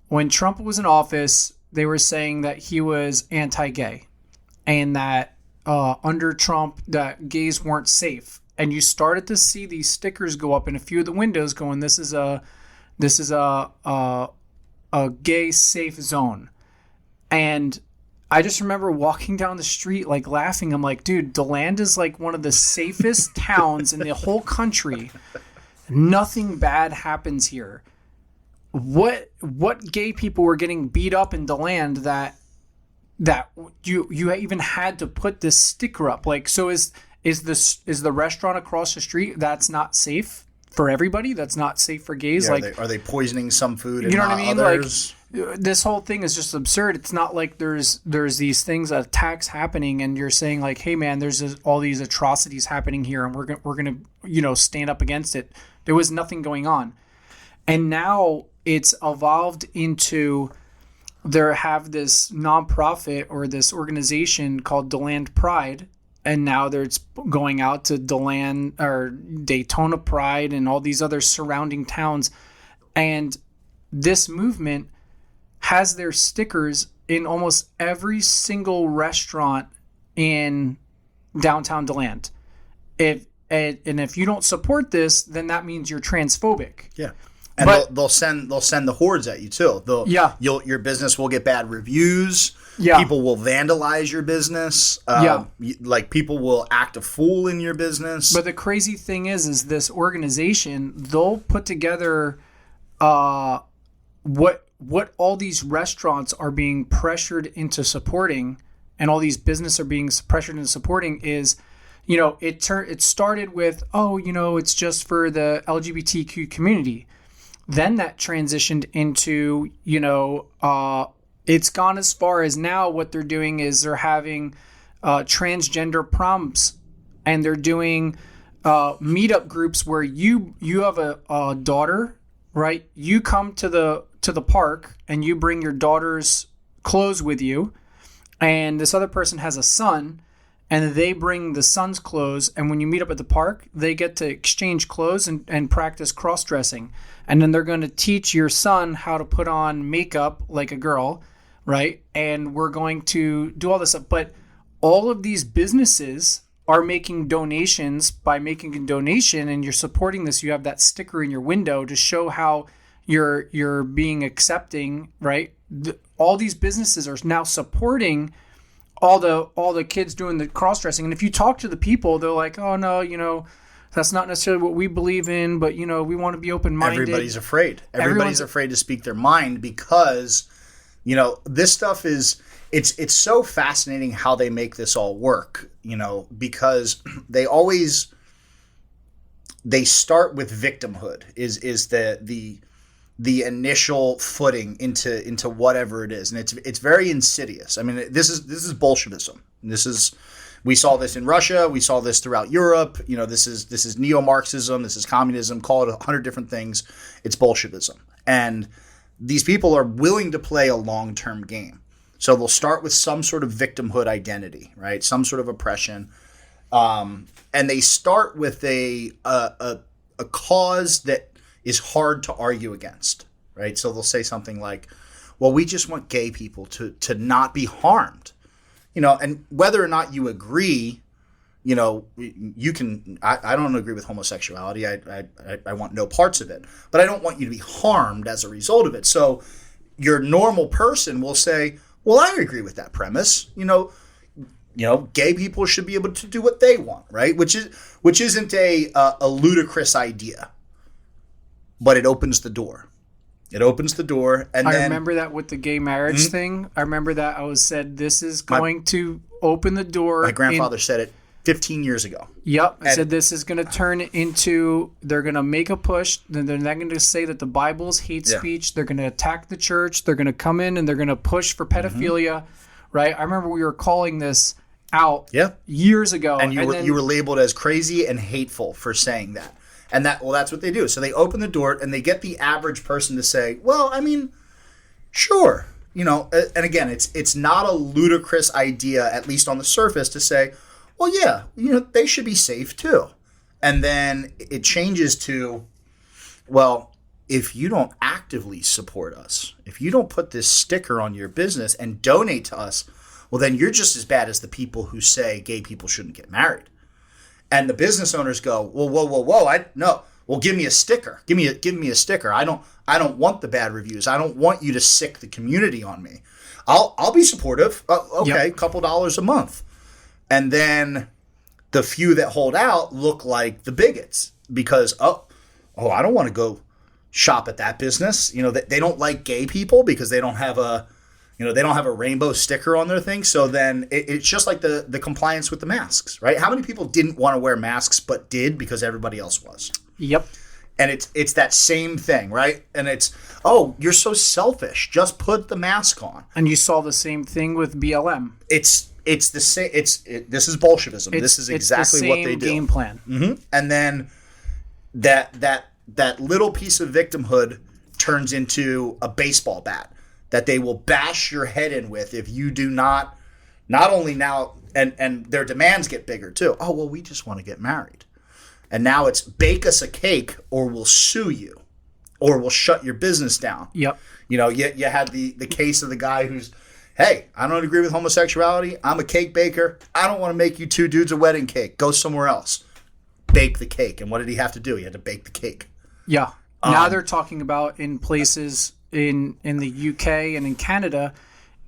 when Trump was in office, they were saying that he was anti-gay, and that under Trump, that gays weren't safe. And you started to see these stickers go up in a few of the windows, going, "This is a gay safe zone." And I just remember walking down the street, like laughing. I'm like, dude, DeLand is like one of the safest towns in the whole country. Nothing bad happens here. What gay people were getting beat up in DeLand that you even had to put this sticker up? Like, so is the restaurant across the street that's not safe for everybody? That's not safe for gays? Yeah, are they poisoning some food and you know not what I mean? others? Like, this whole thing is just absurd. It's not like there's these things, attacks happening, and you're saying like, hey man, there's all these atrocities happening here, and we're gonna stand up against it. There was nothing going on, and now it's evolved into there have this nonprofit or this organization called DeLand Pride, and now it's going out to DeLand or Daytona Pride and all these other surrounding towns, and this movement has their stickers in almost every single restaurant in downtown DeLand. If you don't support this, then that means you're transphobic. Yeah. And they'll send the hordes at you too. Your business will get bad reviews. Yeah. People will vandalize your business. Like people will act a fool in your business. But the crazy thing is this organization, they'll put together what all these restaurants are being pressured into supporting, and all these business are being pressured into supporting is, it started with, it's just for the LGBTQ community. Then that transitioned into, it's gone as far as now what they're doing is they're having transgender proms, and they're doing meetup groups where you have a daughter, right? You come to the park and you bring your daughter's clothes with you, and this other person has a son, and they bring the son's clothes, and when you meet up at the park, they get to exchange clothes and practice cross-dressing. And then they're going to teach your son how to put on makeup like a girl, right? And we're going to do all this stuff. But all of these businesses are making donations. By making a donation and you're supporting this, you have that sticker in your window to show how you're being accepting, right? All these businesses are now supporting all the kids doing the cross-dressing. And if you talk to the people, they're like, oh no, that's not necessarily what we believe in, but we want to be open-minded. Everybody's afraid. Everybody's afraid to speak their mind because, this stuff it's so fascinating how they make this all work, because they start with victimhood is the initial footing into whatever it is, and it's very insidious. I mean, this is Bolshevism. We saw this in Russia. We saw this throughout Europe. This is neo-Marxism. This is communism. Call it 100 different things. It's Bolshevism, and these people are willing to play a long-term game. So they'll start with some sort of victimhood identity, right? Some sort of oppression, and they start with a cause that is hard to argue against, right? So they'll say something like, well, we just want gay people to not be harmed, and whether or not you agree, you can, I don't agree with homosexuality. I want no parts of it, but I don't want you to be harmed as a result of it. So your normal person will say, well, I agree with that premise. Gay people should be able to do what they want, right? Which isn't a ludicrous idea. But it opens the door. And I remember that with the gay marriage thing. I remember that I was said, this is going to open the door. My grandfather said it 15 years ago. Yep. I said this is going to turn into, they're going to make a push. Then they're not going to say that the Bible's hate speech. They're going to attack the church. They're going to come in and they're going to push for pedophilia, right? I remember we were calling this out years ago. And you were labeled as crazy and hateful for saying that. And that's what they do. So they open the door and they get the average person to say, well, I mean, sure. And again, it's not a ludicrous idea, at least on the surface, to say, well, yeah, they should be safe too. And then it changes to, well, if you don't actively support us, if you don't put this sticker on your business and donate to us, well, then you're just as bad as the people who say gay people shouldn't get married. And the business owners go, well, whoa, no. Well, give me a sticker. Give me a sticker. I don't want the bad reviews. I don't want you to sick the community on me. I'll be supportive. Okay, a couple dollars a month. And then the few that hold out look like the bigots because I don't want to go shop at that business. They don't like gay people because they don't have a rainbow sticker on their thing. So then it's just like the compliance with the masks, right? How many people didn't want to wear masks but did because everybody else was? Yep. And it's that same thing, right? And it's, you're so selfish. Just put the mask on. And you saw the same thing with BLM. It's the same. This is Bolshevism. This is exactly what they do. Game plan. Mm-hmm. And then that little piece of victimhood turns into a baseball bat that they will bash your head in with if you do not only now, and their demands get bigger too. Oh, well, we just want to get married. And now it's bake us a cake or we'll sue you or we'll shut your business down. Yep. You had the case of the guy who's, hey, I don't agree with homosexuality. I'm a cake baker. I don't want to make you two dudes a wedding cake. Go somewhere else. Bake the cake. And what did he have to do? He had to bake the cake. Yeah. Now they're talking about in places in the UK and in Canada,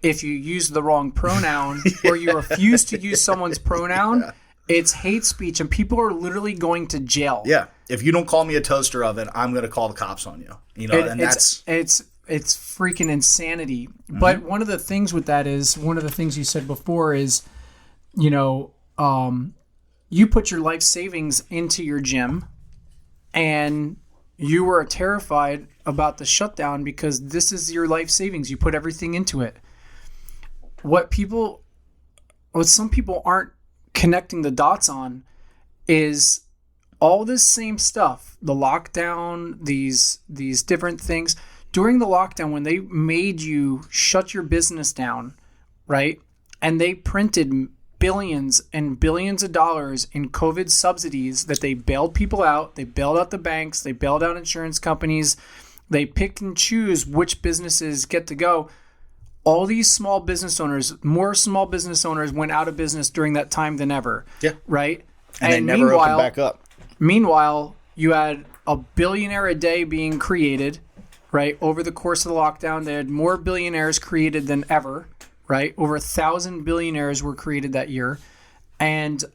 if you use the wrong pronoun or you refuse to use someone's pronoun, it's hate speech and people are literally going to jail. Yeah. If you don't call me a toaster oven, I'm going to call the cops on you. It's freaking insanity. Mm-hmm. But one of the things with that is, one of the things you said before is, you put your life savings into your gym and you were terrified about the shutdown because this is your life savings. You put everything into it. What some people aren't connecting the dots on is all this same stuff, the lockdown, these different things. During the lockdown, when they made you shut your business down, right? and they printed billions and billions of dollars in COVID subsidies that they bailed people out. They bailed out the banks. They bailed out insurance companies. They pick and choose which businesses get to go. All these small business owners, more small business owners went out of business during that time than ever. Yeah. Right? And they never opened back up. Meanwhile, you had a billionaire a day being created, right? Over the course of the lockdown, they had more billionaires created than ever, right? Over 1,000 billionaires were created that year. And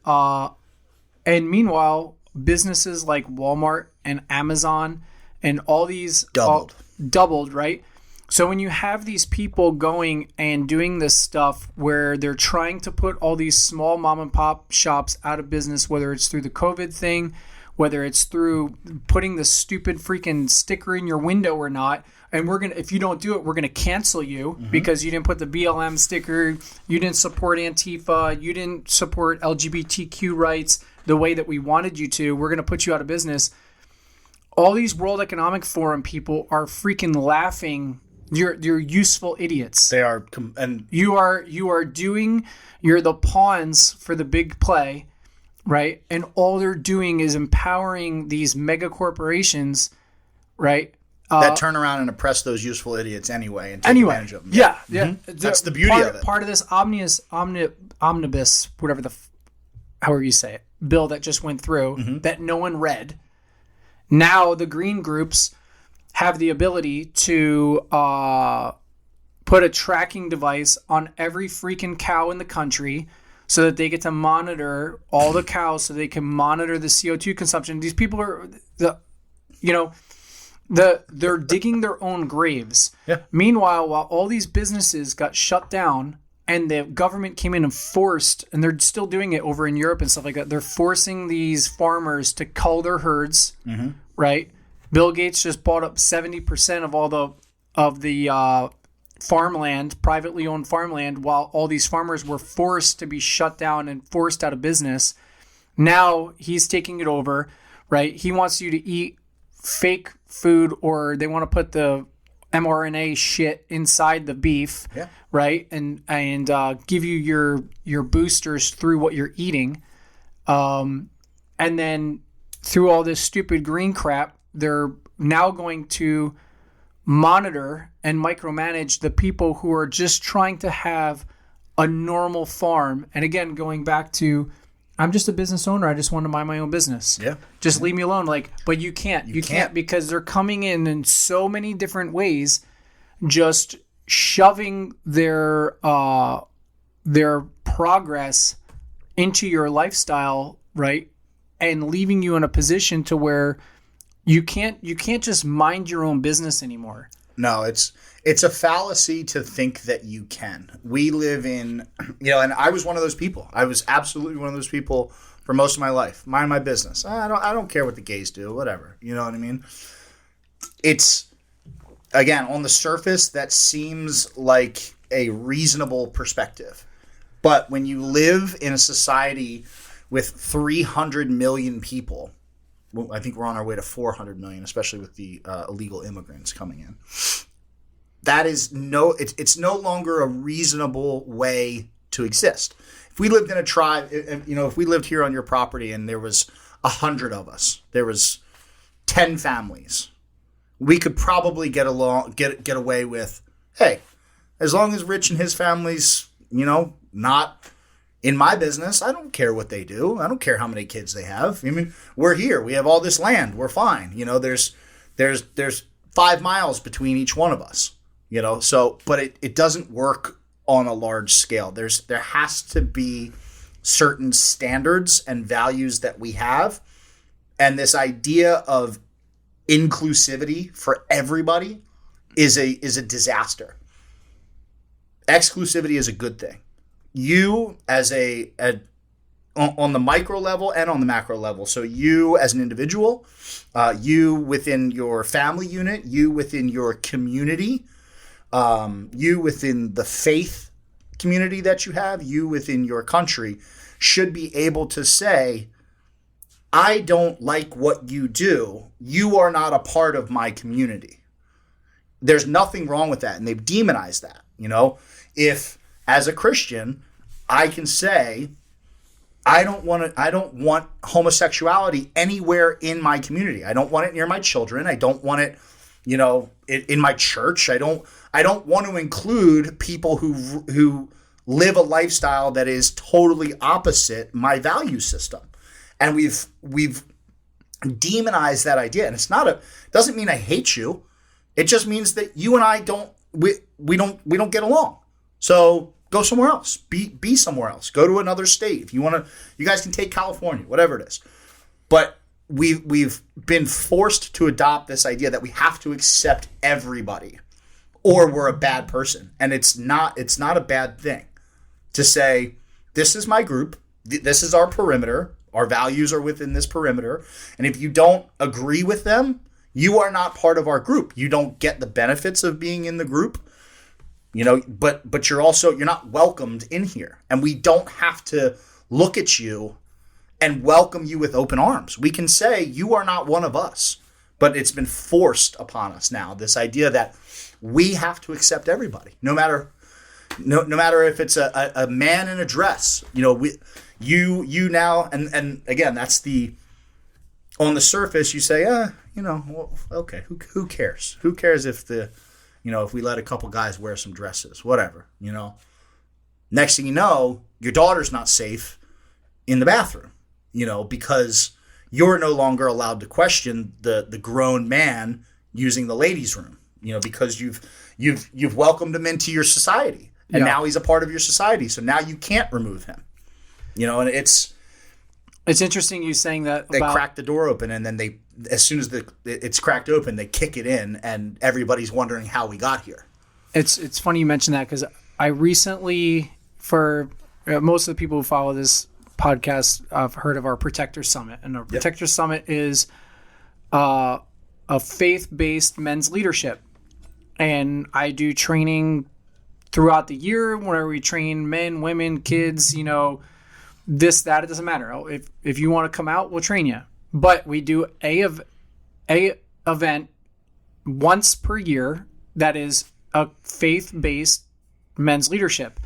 meanwhile, businesses like Walmart and Amazon and all these doubled, right? So when you have these people going and doing this stuff where they're trying to put all these small mom and pop shops out of business, whether it's through the COVID thing, whether it's through putting the stupid freaking sticker in your window or not, and if you don't do it, we're gonna cancel you because you didn't put the BLM sticker, you didn't support Antifa, you didn't support LGBTQ rights the way that we wanted you to, we're gonna put you out of business. All these World Economic Forum people are freaking laughing. You're useful idiots. They are, and you're the pawns for the big play, right? And all they're doing is empowering these mega corporations, right? That turn around and oppress those useful idiots anyway and take advantage of them. Yeah. That's the beauty of it. Part of this omnibus, whatever however you say it, bill that just went through that no one read. Now the green groups have the ability to put a tracking device on every freaking cow in the country so that they get to monitor all the cows so they can monitor the CO2 consumption. These people are, they're digging their own graves. Yeah. Meanwhile, while all these businesses got shut down and the government came in and forced, and they're still doing it over in Europe and stuff like that, they're forcing these farmers to cull their herds, right? Bill Gates just bought up 70% of all the farmland, privately owned farmland, while all these farmers were forced to be shut down and forced out of business. Now he's taking it over, right? He wants you to eat fake food, or they want to put the mRNA shit inside the beef, right? And give you your boosters through what you're eating. And then through all this stupid green crap, they're now going to monitor and micromanage the people who are just trying to have a normal farm. And again, going back to, I'm just a business owner. I just want to mind my own business. Yeah. Just leave me alone. But you can't. You can't because they're coming in so many different ways, just shoving their progress into your lifestyle, right? And leaving you in a position to where you can't just mind your own business anymore. No, it's a fallacy to think that you can. We live in, and I was one of those people. I was absolutely one of those people for most of my life. Mind my business. I don't care what the gays do, whatever. You know what I mean? It's, again, on the surface, that seems like a reasonable perspective. But when you live in a society with 300 million people, well, I think we're on our way to 400 million, especially with the illegal immigrants coming in. That is it's no longer a reasonable way to exist. If we lived in a tribe, if we lived here on your property and there was 100 of us, there was 10 families, we could probably get away with, hey, as long as Rich and his family's, not in my business, I don't care what they do. I don't care how many kids they have. I mean, we're here. We have all this land. We're fine. There's 5 miles between each one of us. But it doesn't work on a large scale. There has to be certain standards and values that we have, and this idea of inclusivity for everybody is a disaster. Exclusivity is a good thing. You as on the micro level and on the macro level. So you as an individual, you within your family unit, you within your community, you within the faith community that you have, you within your country should be able to say, I don't like what you do. You are not a part of my community. There's nothing wrong with that. And they've demonized that. If as a Christian, I can say, I don't want homosexuality anywhere in my community. I don't want it near my children. I don't want it, in my church. I don't want to include people who live a lifestyle that is totally opposite my value system. And we've demonized that idea. And doesn't mean I hate you. It just means that you and I don't get along. So go somewhere else. Be somewhere else. Go to another state. If you want to, you guys can take California, whatever it is. But we've been forced to adopt this idea that we have to accept everybody or we're a bad person. And it's not a bad thing to say, this is my group. This is our perimeter. Our values are within this perimeter. And if you don't agree with them, you are not part of our group. You don't get the benefits of being in the group. But you're not welcomed in here. And we don't have to look at you and welcome you with open arms. We can say you are not one of us, but it's been forced upon us now, this idea that we have to accept everybody, no matter if it's a man in a dress. You now, and again, that's on the surface, you say, well, okay, who cares? Who cares if if we let a couple guys wear some dresses, whatever, Next thing you know, your daughter's not safe in the bathroom, because you're no longer allowed to question the grown man using the ladies' room, because you've welcomed him into your society, and now he's a part of your society. So now you can't remove him, and it's interesting you saying that. They crack the door open, and then as soon as it's cracked open, they kick it in, and everybody's wondering how we got here. It's funny you mention that, because I recently, for most of the people who follow this podcast, I've heard of our Protector Summit, and our Protector Summit is a faith-based men's leadership, and I do training throughout the year where we train men, women, kids, this, that, it doesn't matter. If you want to come out, we'll train you. But we do a event once per year that is a faith-based men's leadership.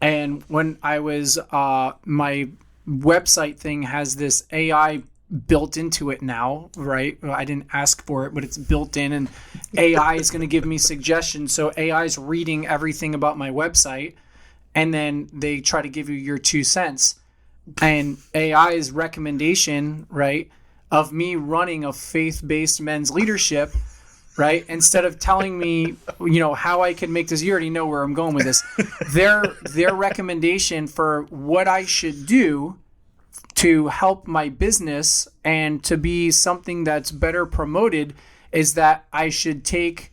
And when I was, my website thing has this AI built into it now, right? I didn't ask for it, but it's built in, and AI is going to give me suggestions. So AI is reading everything about my website, and then they try to give you your 2 cents. And AI's recommendation, right, of me running a faith-based men's leadership, right, instead of telling me, how I can make this, you already know where I'm going with this. Their recommendation for what I should do to help my business and to be something that's better promoted is that I should take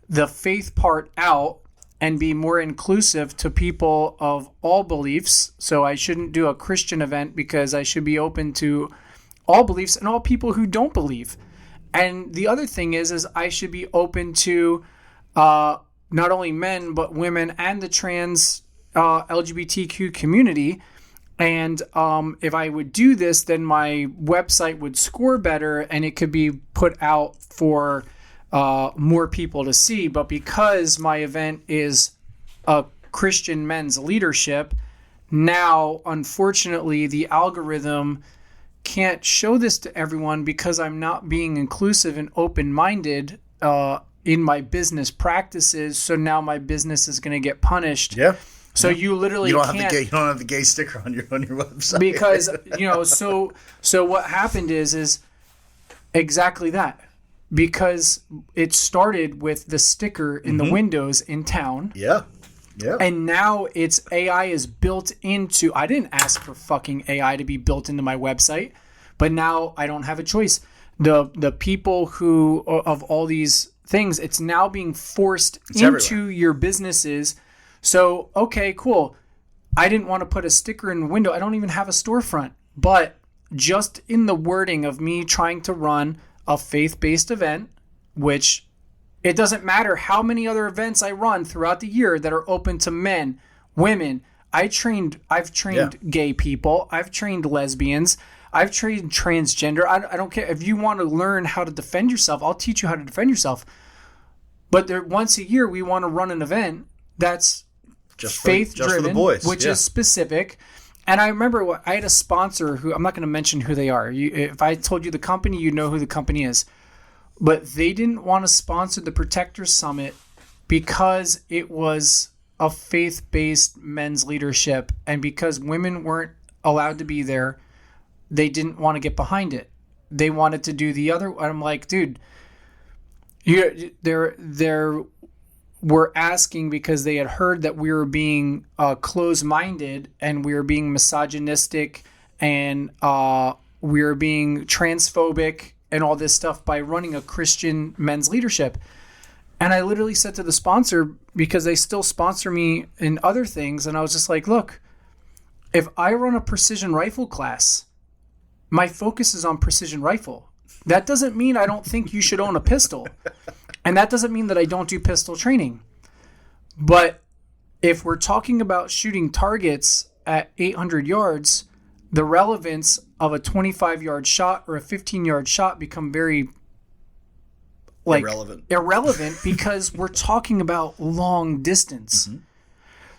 the faith part out and be more inclusive to people of all beliefs. So I shouldn't do a Christian event because I should be open to all beliefs and all people who don't believe. And the other thing is I should be open to not only men, but women and the trans LGBTQ community. And if I would do this, then my website would score better and it could be put out for more people to see. But because my event is a Christian men's leadership, now, unfortunately, the algorithm can't show this to everyone because I'm not being inclusive and open-minded in my business practices. So now my business is going to get punished. Yeah. So you literally you don't can't. You don't have the gay sticker on your website. Because, so what happened is exactly that. Because it started with the sticker in the windows in town. Yeah. Yeah. And now it's AI is built into, I didn't ask for fucking AI to be built into my website, but now I don't have a choice. The people who, of all these things, it's now being forced into everywhere. Your businesses. So, okay, cool. I didn't want to put a sticker in the window. I don't even have a storefront, but just in the wording of me trying to run a faith-based event, which it doesn't matter how many other events I run throughout the year that are open to men, women. I've trained gay people. I've trained lesbians. I've trained transgender. I don't care. If you want to learn how to defend yourself, I'll teach you how to defend yourself. But once a year, we want to run an event that's just faith for the driven, boys, which is specific. And I remember I had a sponsor who, I'm not going to mention who they are. If I told you the company, you know who the company is. But they didn't want to sponsor the Protectors Summit because it was a faith-based men's leadership. And because women weren't allowed to be there, they didn't want to get behind it. They wanted to do the other. I'm like, dude, they're were asking because they had heard that we were being closed-minded and we were being misogynistic and we were being transphobic and all this stuff by running a Christian men's leadership. And I literally said to the sponsor, because they still sponsor me in other things, and I was just like, look, if I run a precision rifle class, my focus is on precision rifle. That doesn't mean I don't think you should own a pistol. And that doesn't mean that I don't do pistol training. But if we're talking about shooting targets at 800 yards, the relevance of a 25-yard shot or a 15-yard shot become very irrelevant because we're talking about long distance. Mm-hmm.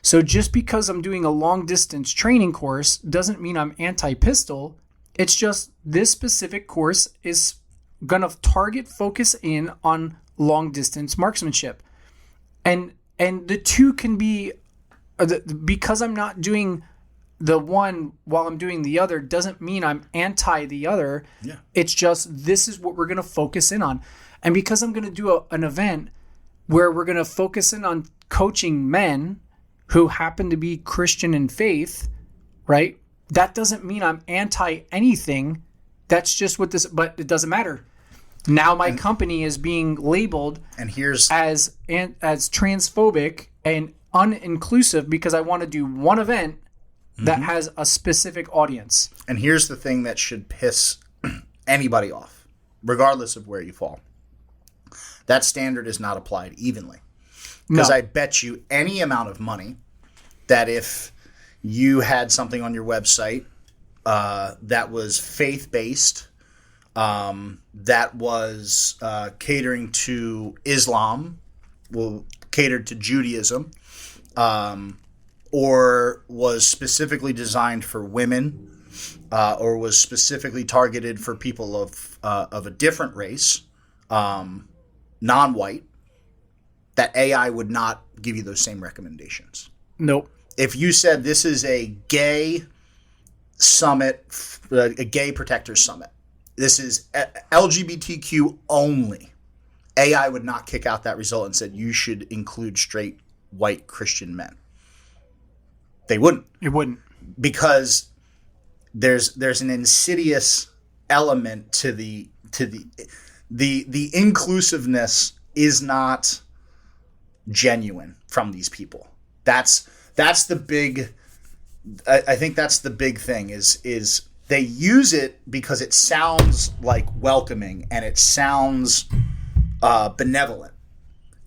So just because I'm doing a long distance training course doesn't mean I'm anti-pistol. It's just this specific course is going to target focus in on long distance marksmanship. And the two can be, because I'm not doing the one while I'm doing the other doesn't mean I'm anti the other. Yeah. It's just, this is what we're going to focus in on. And because I'm going to do an event where we're going to focus in on coaching men who happen to be Christian in faith, right? That doesn't mean I'm anti anything. That's just what this, but it doesn't matter. Now my company is being labeled as transphobic and uninclusive because I want to do one event that has a specific audience. And here's the thing that should piss anybody off, regardless of where you fall. That standard is not applied evenly. Because I bet you any amount of money that if you had something on your website that was faith-based, that was catering to Islam, catered to Judaism, or was specifically designed for women, or was specifically targeted for people of a different race, non-white, that AI would not give you those same recommendations. Nope. If you said this is a gay summit, a gay protectors summit, this is LGBTQ only, AI would not kick out that result and said you should include straight white Christian men. They wouldn't. It wouldn't. Because there's an insidious element to the inclusiveness is not genuine from these people. That's the big, I think that's the big thing is they use it because it sounds like welcoming and it sounds benevolent.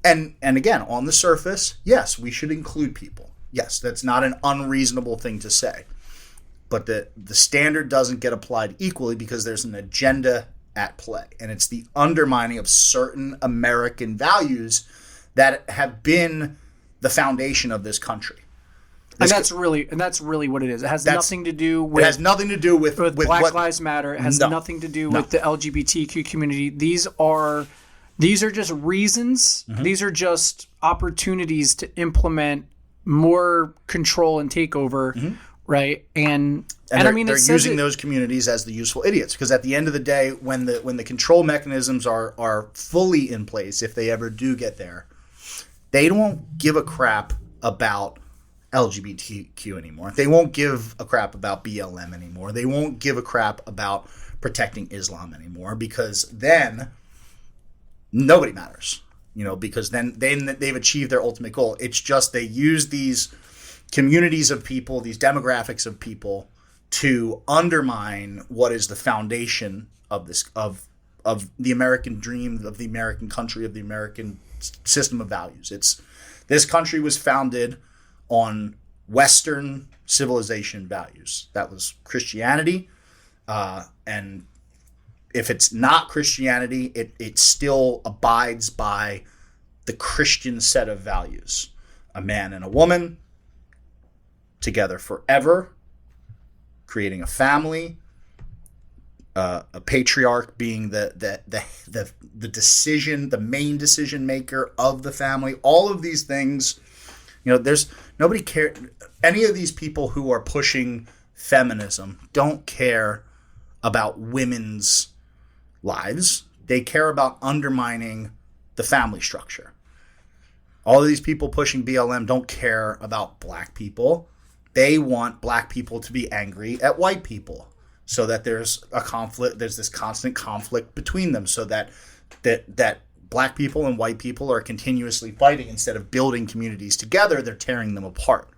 And again, on the surface, yes, we should include people. Yes, that's not an unreasonable thing to say. But the standard doesn't get applied equally because there's an agenda at play. And it's the undermining of certain American values that have been the foundation of this country. And that's really what it is. It has nothing to do with Black Lives Matter. It has nothing to do with the LGBTQ community. These are just reasons. Mm-hmm. These are just opportunities to implement more control and takeover, mm-hmm. right? And I mean, they're using those communities as the useful idiots because at the end of the day, when the control mechanisms are fully in place, if they ever do get there, they don't give a crap about LGBTQ anymore. They won't give a crap about BLM anymore. They won't give a crap about protecting Islam anymore because then nobody matters, because then they've achieved their ultimate goal. It's just they use these communities of people, these demographics of people to undermine what is the foundation of this of the American dream, of the American country, of the American system of values. This country was founded on Western civilization values. That was Christianity. And if it's not Christianity, it still abides by the Christian set of values. A man and a woman, together forever, creating a family, a patriarch being the main decision maker of the family. All of these things, there's nobody care. Any of these people who are pushing feminism don't care about women's lives. They care about undermining the family structure. All of these people pushing BLM don't care about black people. They want black people to be angry at white people so that there's a conflict, there's this constant conflict between them, so that black people and white people are continuously fighting. Instead of building communities together, they're tearing them apart.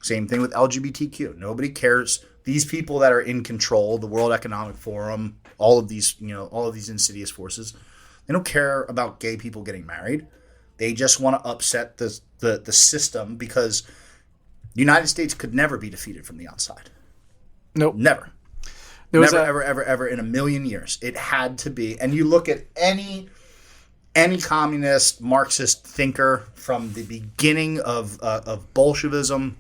Same thing with LGBTQ. Nobody cares. These people that are in control, the World Economic Forum, all of these insidious forces, they don't care about gay people getting married. They just want to upset the system, because the United States could never be defeated from the outside. Nope. Never. Ever in a million years. It had to be. And you look at any communist, Marxist thinker from the beginning of Bolshevism,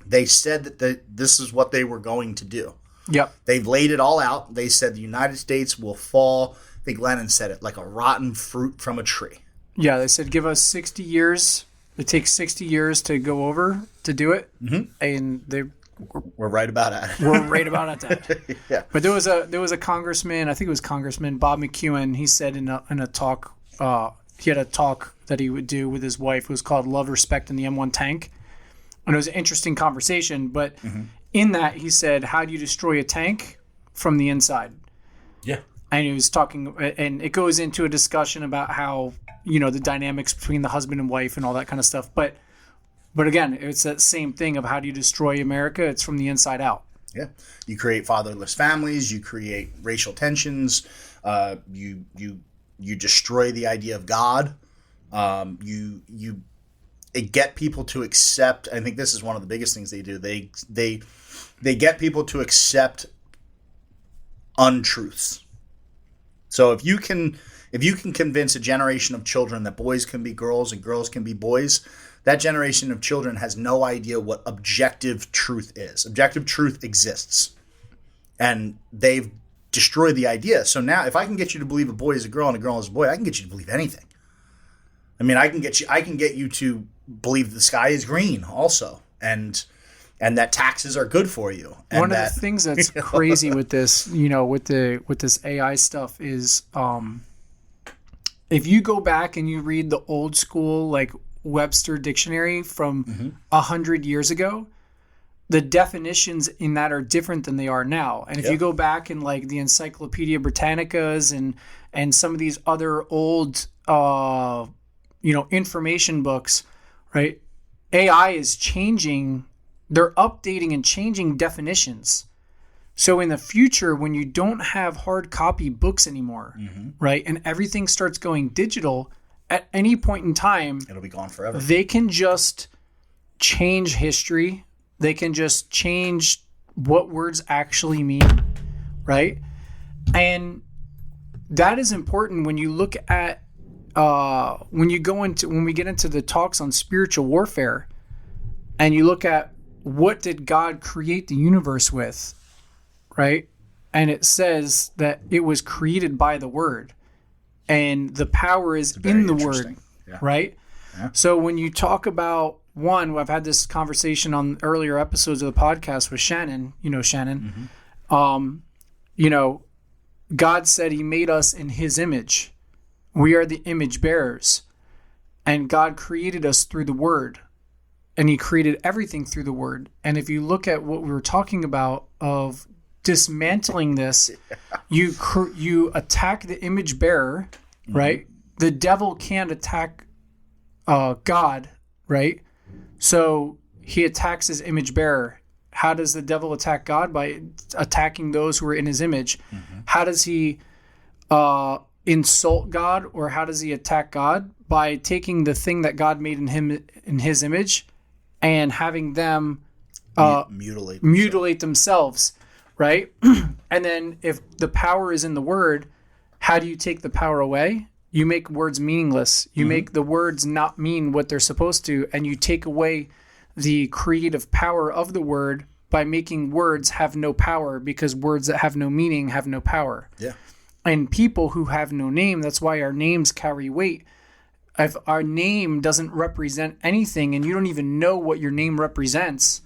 they said that this is what they were going to do. Yep. They've laid it all out. They said the United States will fall, I think Lenin said it, like a rotten fruit from a tree. Yeah, they said give us 60 years. It takes 60 years to go over to do it. Mm-hmm. And we're right about it. We're right about that. Yeah. But there was a congressman, I think it was Congressman Bob McEwen. He said in a talk, he had a talk that he would do with his wife. It was called Love, Respect, and the M1 Tank. And it was an interesting conversation. But in that, he said, how do you destroy a tank? From the inside. Yeah. And he was talking, and it goes into a discussion about how, the dynamics between the husband and wife and all that kind of stuff. But again, it's that same thing of how do you destroy America? It's from the inside out. Yeah. You create fatherless families. You create racial tensions. You destroy the idea of God. You get people to accept. I think this is one of the biggest things they do. They get people to accept untruths. So if you can convince a generation of children that boys can be girls and girls can be boys, that generation of children has no idea what objective truth is. Objective truth exists. And they've destroyed the idea. So now if I can get you to believe a boy is a girl and a girl is a boy, I can get you to believe anything. I mean, I can get you to believe the sky is green also. And that taxes are good for you. And one of the things that's crazy with this, with this AI stuff is, if you go back and you read the old school, like Webster dictionary from 100 years ago, the definitions in that are different than they are now. And if you go back in like the Encyclopedia Britannicas and some of these other old, information books, right? AI is changing. They're updating and changing definitions. So in the future, when you don't have hard copy books anymore, right, and everything starts going digital, at any point in time, it'll be gone forever. They can just change history. They can just change what words actually mean, right? And that is important when you look at when we get into the talks on spiritual warfare, and you look at what did God create the universe with, right? And it says that it was created by the word, and the power is in the word, right? Yeah. So when you talk about I've had this conversation on earlier episodes of the podcast with Shannon, Shannon, God said he made us in his image. We are the image bearers, and God created us through the word. And he created everything through the word. And if you look at what we were talking about of dismantling this, you attack the image bearer, right? The devil can't attack God, right? So he attacks his image bearer. How does the devil attack God? By attacking those who are in his image. How does he insult God, or how does he attack God? By taking the thing that God made in his image and having them mutilate themselves, right? And then if the power is in the word, how do you take the power away? You make words meaningless. You make the words not mean what they're supposed to, and you take away the creative power of the word by making words have no power, because words that have no meaning have no power. Yeah. And people who have no name, that's why our names carry weight. If our name doesn't represent anything and you don't even know what your name represents,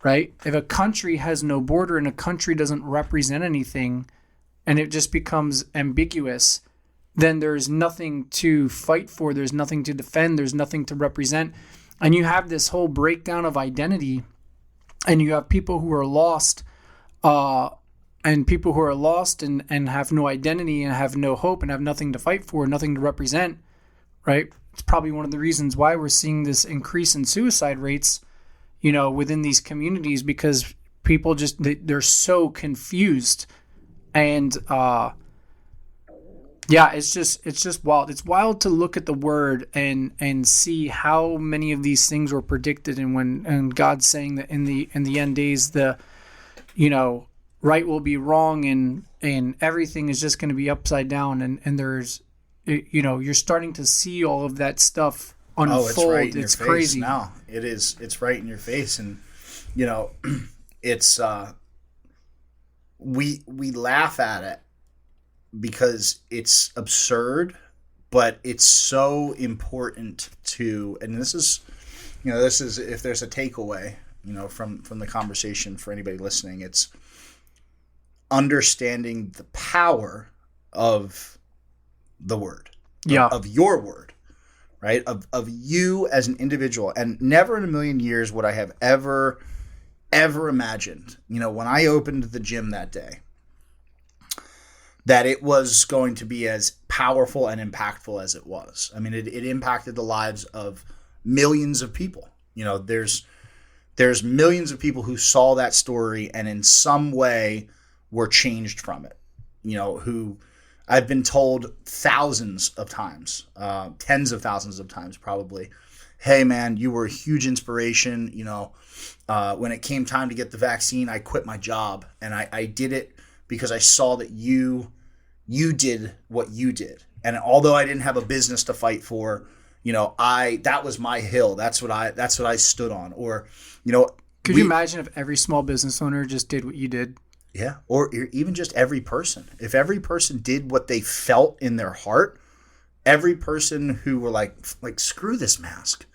right? If a country has no border and a country doesn't represent anything and it just becomes ambiguous, then there's nothing to fight for. There's nothing to defend. There's nothing to represent. And you have this whole breakdown of identity, and you have people who are lost, and people who are lost and have no identity and have no hope and have nothing to fight for, nothing to represent, right? It's probably one of the reasons why we're seeing this increase in suicide rates, within these communities, because people just, they're so confused. And, it's just wild. It's wild to look at the word and see how many of these things were predicted. And God's saying that in the end days, right will be wrong and everything is just going to be upside down. And there's, you're starting to see all of that stuff unfold. It's right in it's your crazy. Face now. It is. It's right in your face. And, it's, we laugh at it because it's absurd, but it's so important to, and this is if there's a takeaway, from the conversation for anybody listening, it's understanding the power of the word, of your word, right? Of you as an individual. And never in a million years would I have ever imagined, when I opened the gym that day, that it was going to be as powerful and impactful as it was. I mean, it impacted the lives of millions of people. There's millions of people who saw that story and in some way were changed from it, who I've been told thousands of times, tens of thousands of times probably, hey man, you were a huge inspiration. When it came time to get the vaccine, I quit my job and I did it because I saw that you did what you did. And although I didn't have a business to fight for, that was my hill. That's what I stood on. Or, could you imagine if every small business owner just did what you did? Yeah. Or even just every person. If every person did what they felt in their heart, every person who were like screw this mask,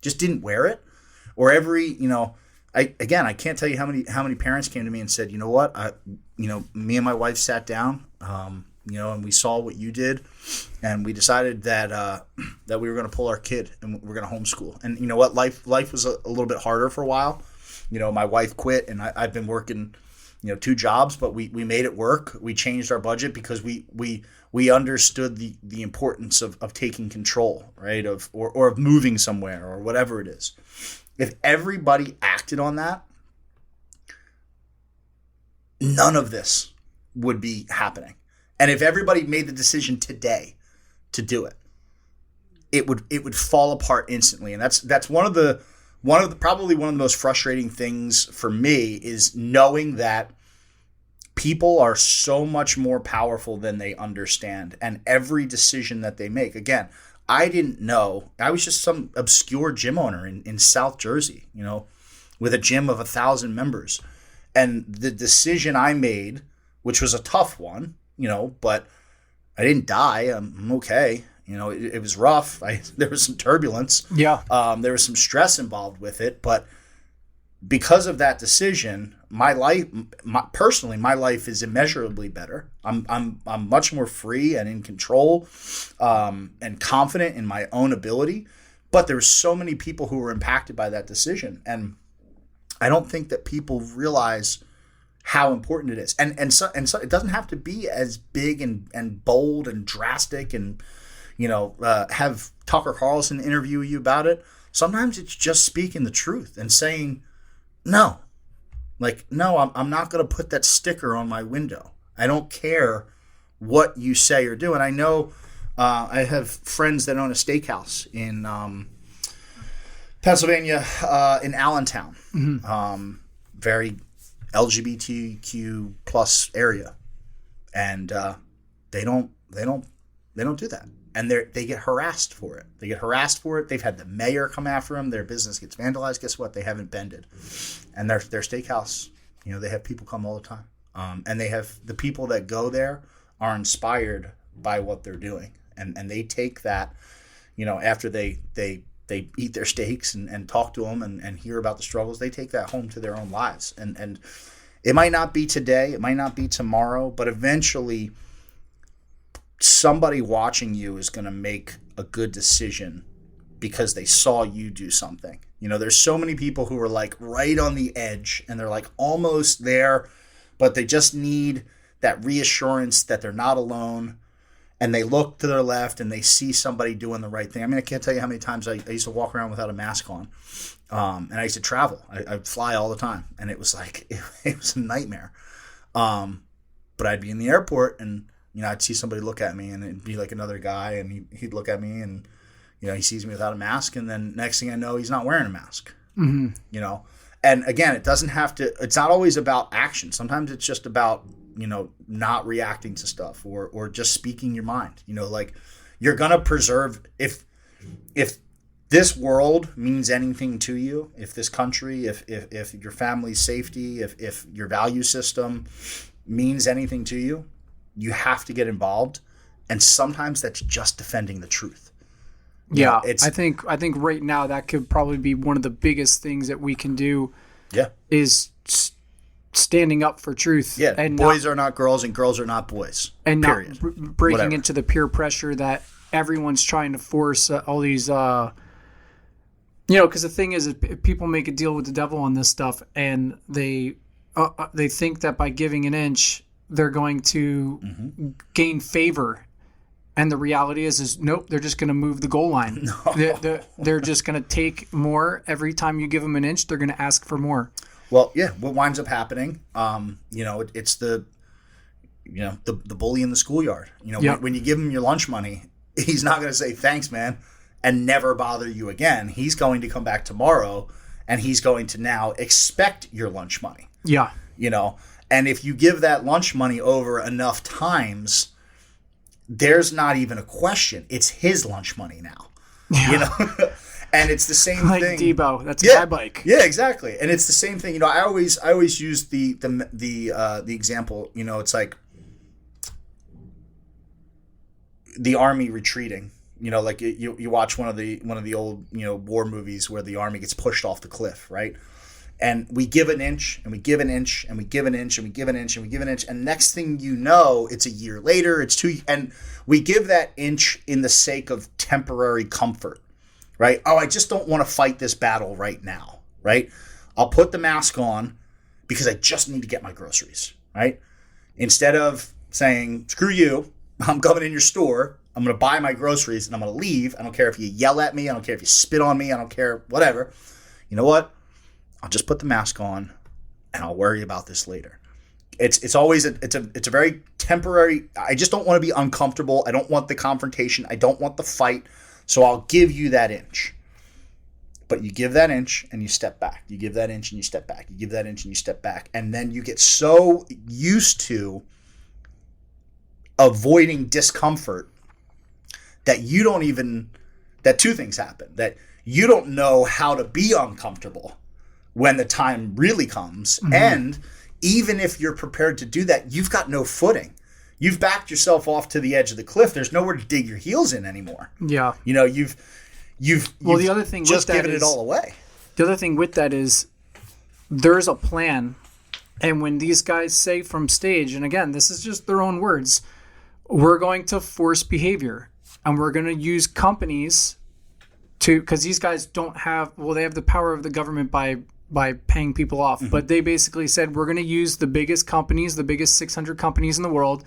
just didn't wear it. Or every, I can't tell you how many parents came to me and said, you know what, me and my wife sat down, and we saw what you did, and we decided that we were going to pull our kid and we're going to homeschool. And you know what, life was a little bit harder for a while. My wife quit, and I've been working, 2 jobs, but we made it work. We changed our budget because we understood the importance of taking control, right, or of moving somewhere or whatever it is. If everybody acted on that, none of this would be happening. And if everybody made the decision today to do it, it would fall apart instantly. And that's probably one of the most frustrating things for me, is knowing that people are so much more powerful than they understand, and every decision that they make. Again, I didn't know. I was just some obscure gym owner in South Jersey, with a gym of 1,000 members. And the decision I made, which was a tough one, but I didn't die. I'm okay. It was rough. There was some turbulence. Yeah. There was some stress involved with it. But because of that decision, my life is immeasurably better. I'm much more free and in control, and confident in my own ability. But there's so many people who were impacted by that decision, and I don't think that people realize how important it is. And so it doesn't have to be as big and bold and drastic and have Tucker Carlson interview you about it. Sometimes it's just speaking the truth and saying, no, I'm not going to put that sticker on my window. I don't care what you say or do. And I know I have friends that own a steakhouse in Pennsylvania, in Allentown, very LGBTQ plus area, and they don't They don't do that. And they get harassed for it. They've had the mayor come after them. Their business gets vandalized. Guess what? They haven't bended. And their steakhouse, they have people come all the time. And they have the people that go there are inspired by what they're doing. And they take that, after they eat their steaks and talk to them and hear about the struggles, they take that home to their own lives. And it might not be today, it might not be tomorrow, but eventually somebody watching you is going to make a good decision because they saw you do something. There's so many people who are like right on the edge and they're like almost there, but they just need that reassurance that they're not alone. And they look to their left and they see somebody doing the right thing. I mean, I can't tell you how many times I used to walk around without a mask on. And I used to travel. I'd fly all the time. And it was like, it was a nightmare. But I'd be in the airport and, I'd see somebody look at me and it'd be like another guy. And he'd look at me and, he sees me without a mask. And then next thing I know, he's not wearing a mask. Mm-hmm. And again, it's not always about action. Sometimes it's just about, not reacting to stuff or just speaking your mind. Like you're going to preserve, if this world means anything to you, if this country, if your family's safety, if your value system means anything to you, you have to get involved. And sometimes that's just defending the truth. Yeah. I think right now that could probably be one of the biggest things that we can do. Yeah. Is standing up for truth. Yeah, and boys are not girls and girls are not boys. And period. Not breaking into the peer pressure that everyone's trying to force all these, because the thing is people make a deal with the devil on this stuff and they think that by giving an inch, they're going to gain favor. And the reality is nope, they're just going to move the goal line. No. They're just going to take more. Every time you give them an inch, they're going to ask for more. Well, yeah, what winds up happening, it's the bully in the schoolyard. When you give him your lunch money, he's not going to say, thanks, man, and never bother you again. He's going to come back tomorrow, and he's going to now expect your lunch money. Yeah. And if you give that lunch money over enough times, there's not even a question. It's his lunch money now. Yeah. And it's the same like thing. Debo, that's my bike. Yeah, exactly. And it's the same thing. I always use the example. It's like the army retreating. Like you watch one of the old war movies where the army gets pushed off the cliff, right? And we give an inch, and we give an inch, and we give an inch, and we give an inch, and we give an inch, and next thing you know, it's a year later, it's 2, and we give that inch in the sake of temporary comfort. Right? Oh, I just don't want to fight this battle right now, right? I'll put the mask on because I just need to get my groceries, right? Instead of saying, screw you, I'm coming in your store, I'm going to buy my groceries, and I'm going to leave. I don't care if you yell at me. I don't care if you spit on me. I don't care, whatever. You know what? I'll just put the mask on, and I'll worry about this later. It's always it's a very temporary. I just don't want to be uncomfortable. I don't want the confrontation. I don't want the fight. So I'll give you that inch. But you give that inch and you step back. You give that inch and you step back. You give that inch and you step back. And then you get so used to avoiding discomfort that that two things happen. That you don't know how to be uncomfortable when the time really comes. Mm-hmm. And even if you're prepared to do that, you've got no footing. You've backed yourself off to the edge of the cliff. There's nowhere to dig your heels in anymore. Yeah. You've the other thing just with that given it all away. The other thing with that is there's a plan. And when these guys say from stage, and again, this is just their own words, we're going to force behavior. And we're going to use companies because these guys they have the power of the government by paying people off. Mm-hmm. But they basically said, we're going to use the biggest companies, the biggest 600 companies in the world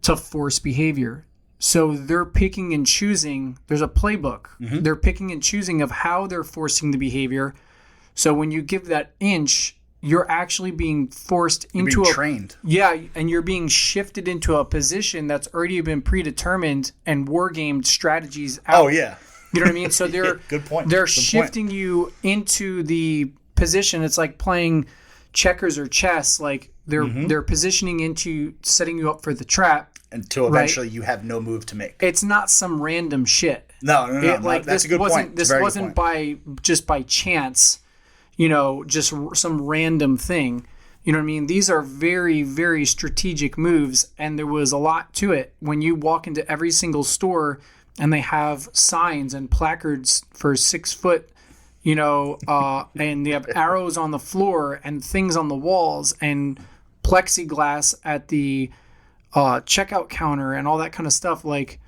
to force behavior. So they're picking and choosing. There's a playbook. Mm-hmm. They're picking and choosing of how they're forcing the behavior. So when you give that inch, you're actually being forced into trained. Yeah, and you're being shifted into a position that's already been predetermined and war gamed strategies out. Oh yeah. You know what I mean? So they're good point. They're shifting you into the position. It's like playing checkers or chess. Like They're positioning into setting you up for the trap. Until eventually you have no move to make. It's not some random shit. No. That's a good point. This wasn't by chance, just some random thing. You know what I mean? These are very, very strategic moves, and there was a lot to it. When you walk into every single store and they have signs and placards for 6 foot, and they have arrows on the floor and things on the walls and plexiglass at the checkout counter and all that kind of stuff, like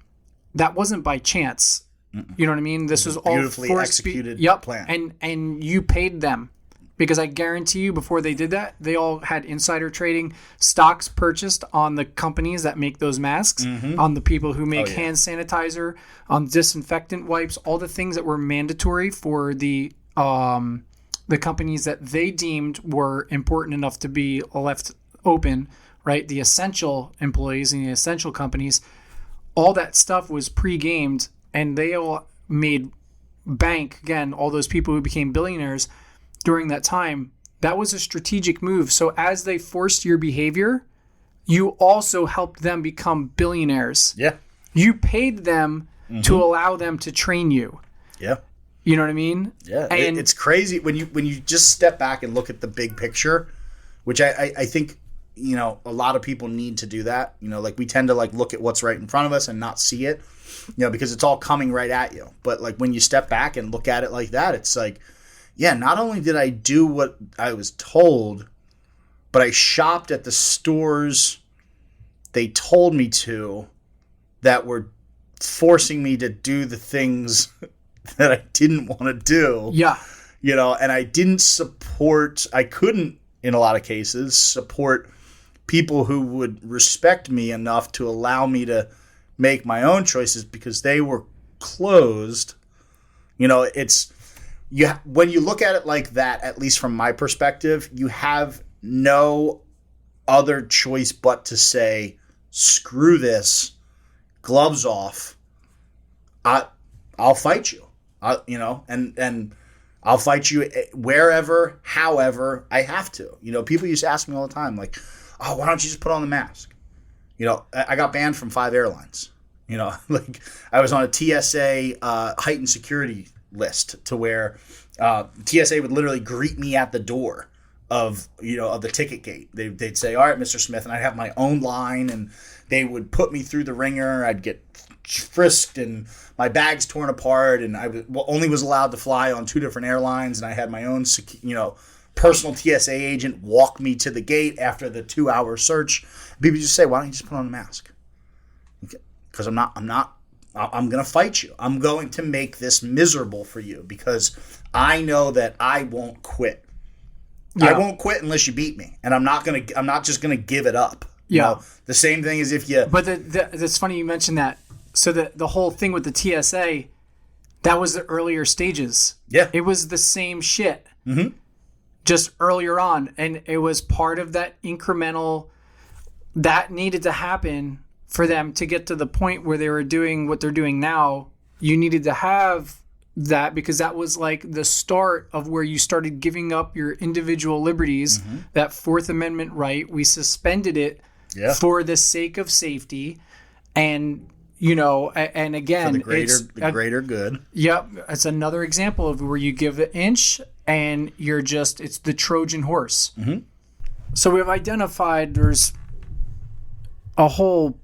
that wasn't by chance. You know what I mean? This was all beautifully executed plan. And you paid them. Because I guarantee you, before they did that, they all had insider trading, stocks purchased on the companies that make those masks, on the people who make hand sanitizer, on disinfectant wipes, all the things that were mandatory for the companies that they deemed were important enough to be left open, right? The essential employees and the essential companies, all that stuff was pre-gamed, and they all made bank. Again, all those people who became billionaires during that time, that was a strategic move. So as they forced your behavior, you also helped them become billionaires. Yeah. You paid them to allow them to train you. Yeah. You know what I mean? Yeah. And it's crazy when you just step back and look at the big picture, which I think, a lot of people need to do that. Like we tend to look at what's right in front of us and not see it, because it's all coming right at you. But when you step back and look at it like that, it's like, yeah, not only did I do what I was told, but I shopped at the stores they told me to that were forcing me to do the things that I didn't want to do. Yeah. And I couldn't, in a lot of cases, support people who would respect me enough to allow me to make my own choices because they were closed. When you look at it like that, at least from my perspective, you have no other choice but to say, screw this, gloves off, I'll fight you, and I'll fight you wherever, however I have to. People used to ask me all the time, like, oh, why don't you just put on the mask? I got banned from 5 airlines. I was on a TSA heightened security list to where TSA would literally greet me at the door of the ticket gate. They'd say, all right, Mr. Smith, and I'd have my own line, and they would put me through the ringer. I'd get frisked and my bags torn apart, and I only was allowed to fly on 2 different airlines, and I had my own personal TSA agent walk me to the gate after the 2-hour search. People just say, why don't you just put on a mask? Because I'm going to fight you. I'm going to make this miserable for you because I know that I won't quit. Yeah. I won't quit unless you beat me, and I'm not just going to give it up. The same thing as if you. But that's funny you mentioned that. So the whole thing with the TSA, that was the earlier stages. Yeah, it was the same shit. Just earlier on, and it was part of that incremental that needed to happen. For them to get to the point where they were doing what they're doing now, you needed to have that because that was like the start of where you started giving up your individual liberties, that Fourth Amendment right. We suspended it for the sake of safety. And, and again, for the greater good. Yep. It's another example of where you give an inch and it's the Trojan horse. So we've identified there's a whole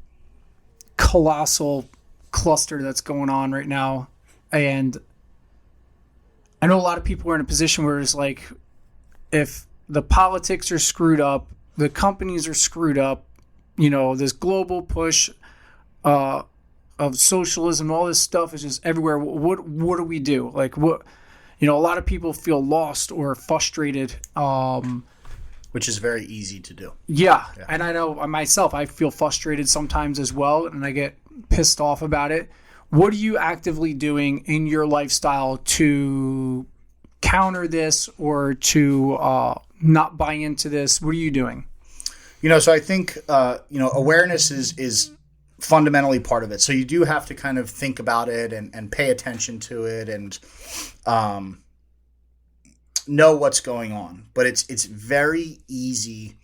colossal cluster that's going on right now, and I know a lot of people are in a position where it's like, if the politics are screwed up, the companies are screwed up, this global push of socialism, all this stuff is just everywhere. What do we do? Like, what, a lot of people feel lost or frustrated, which is very easy to do. Yeah. And I know myself, I feel frustrated sometimes as well, and I get pissed off about it. What are you actively doing in your lifestyle to counter this or to not buy into this? What are you doing? So I think, awareness is fundamentally part of it. So you do have to kind of think about it and pay attention to it and know what's going on. But it's very easy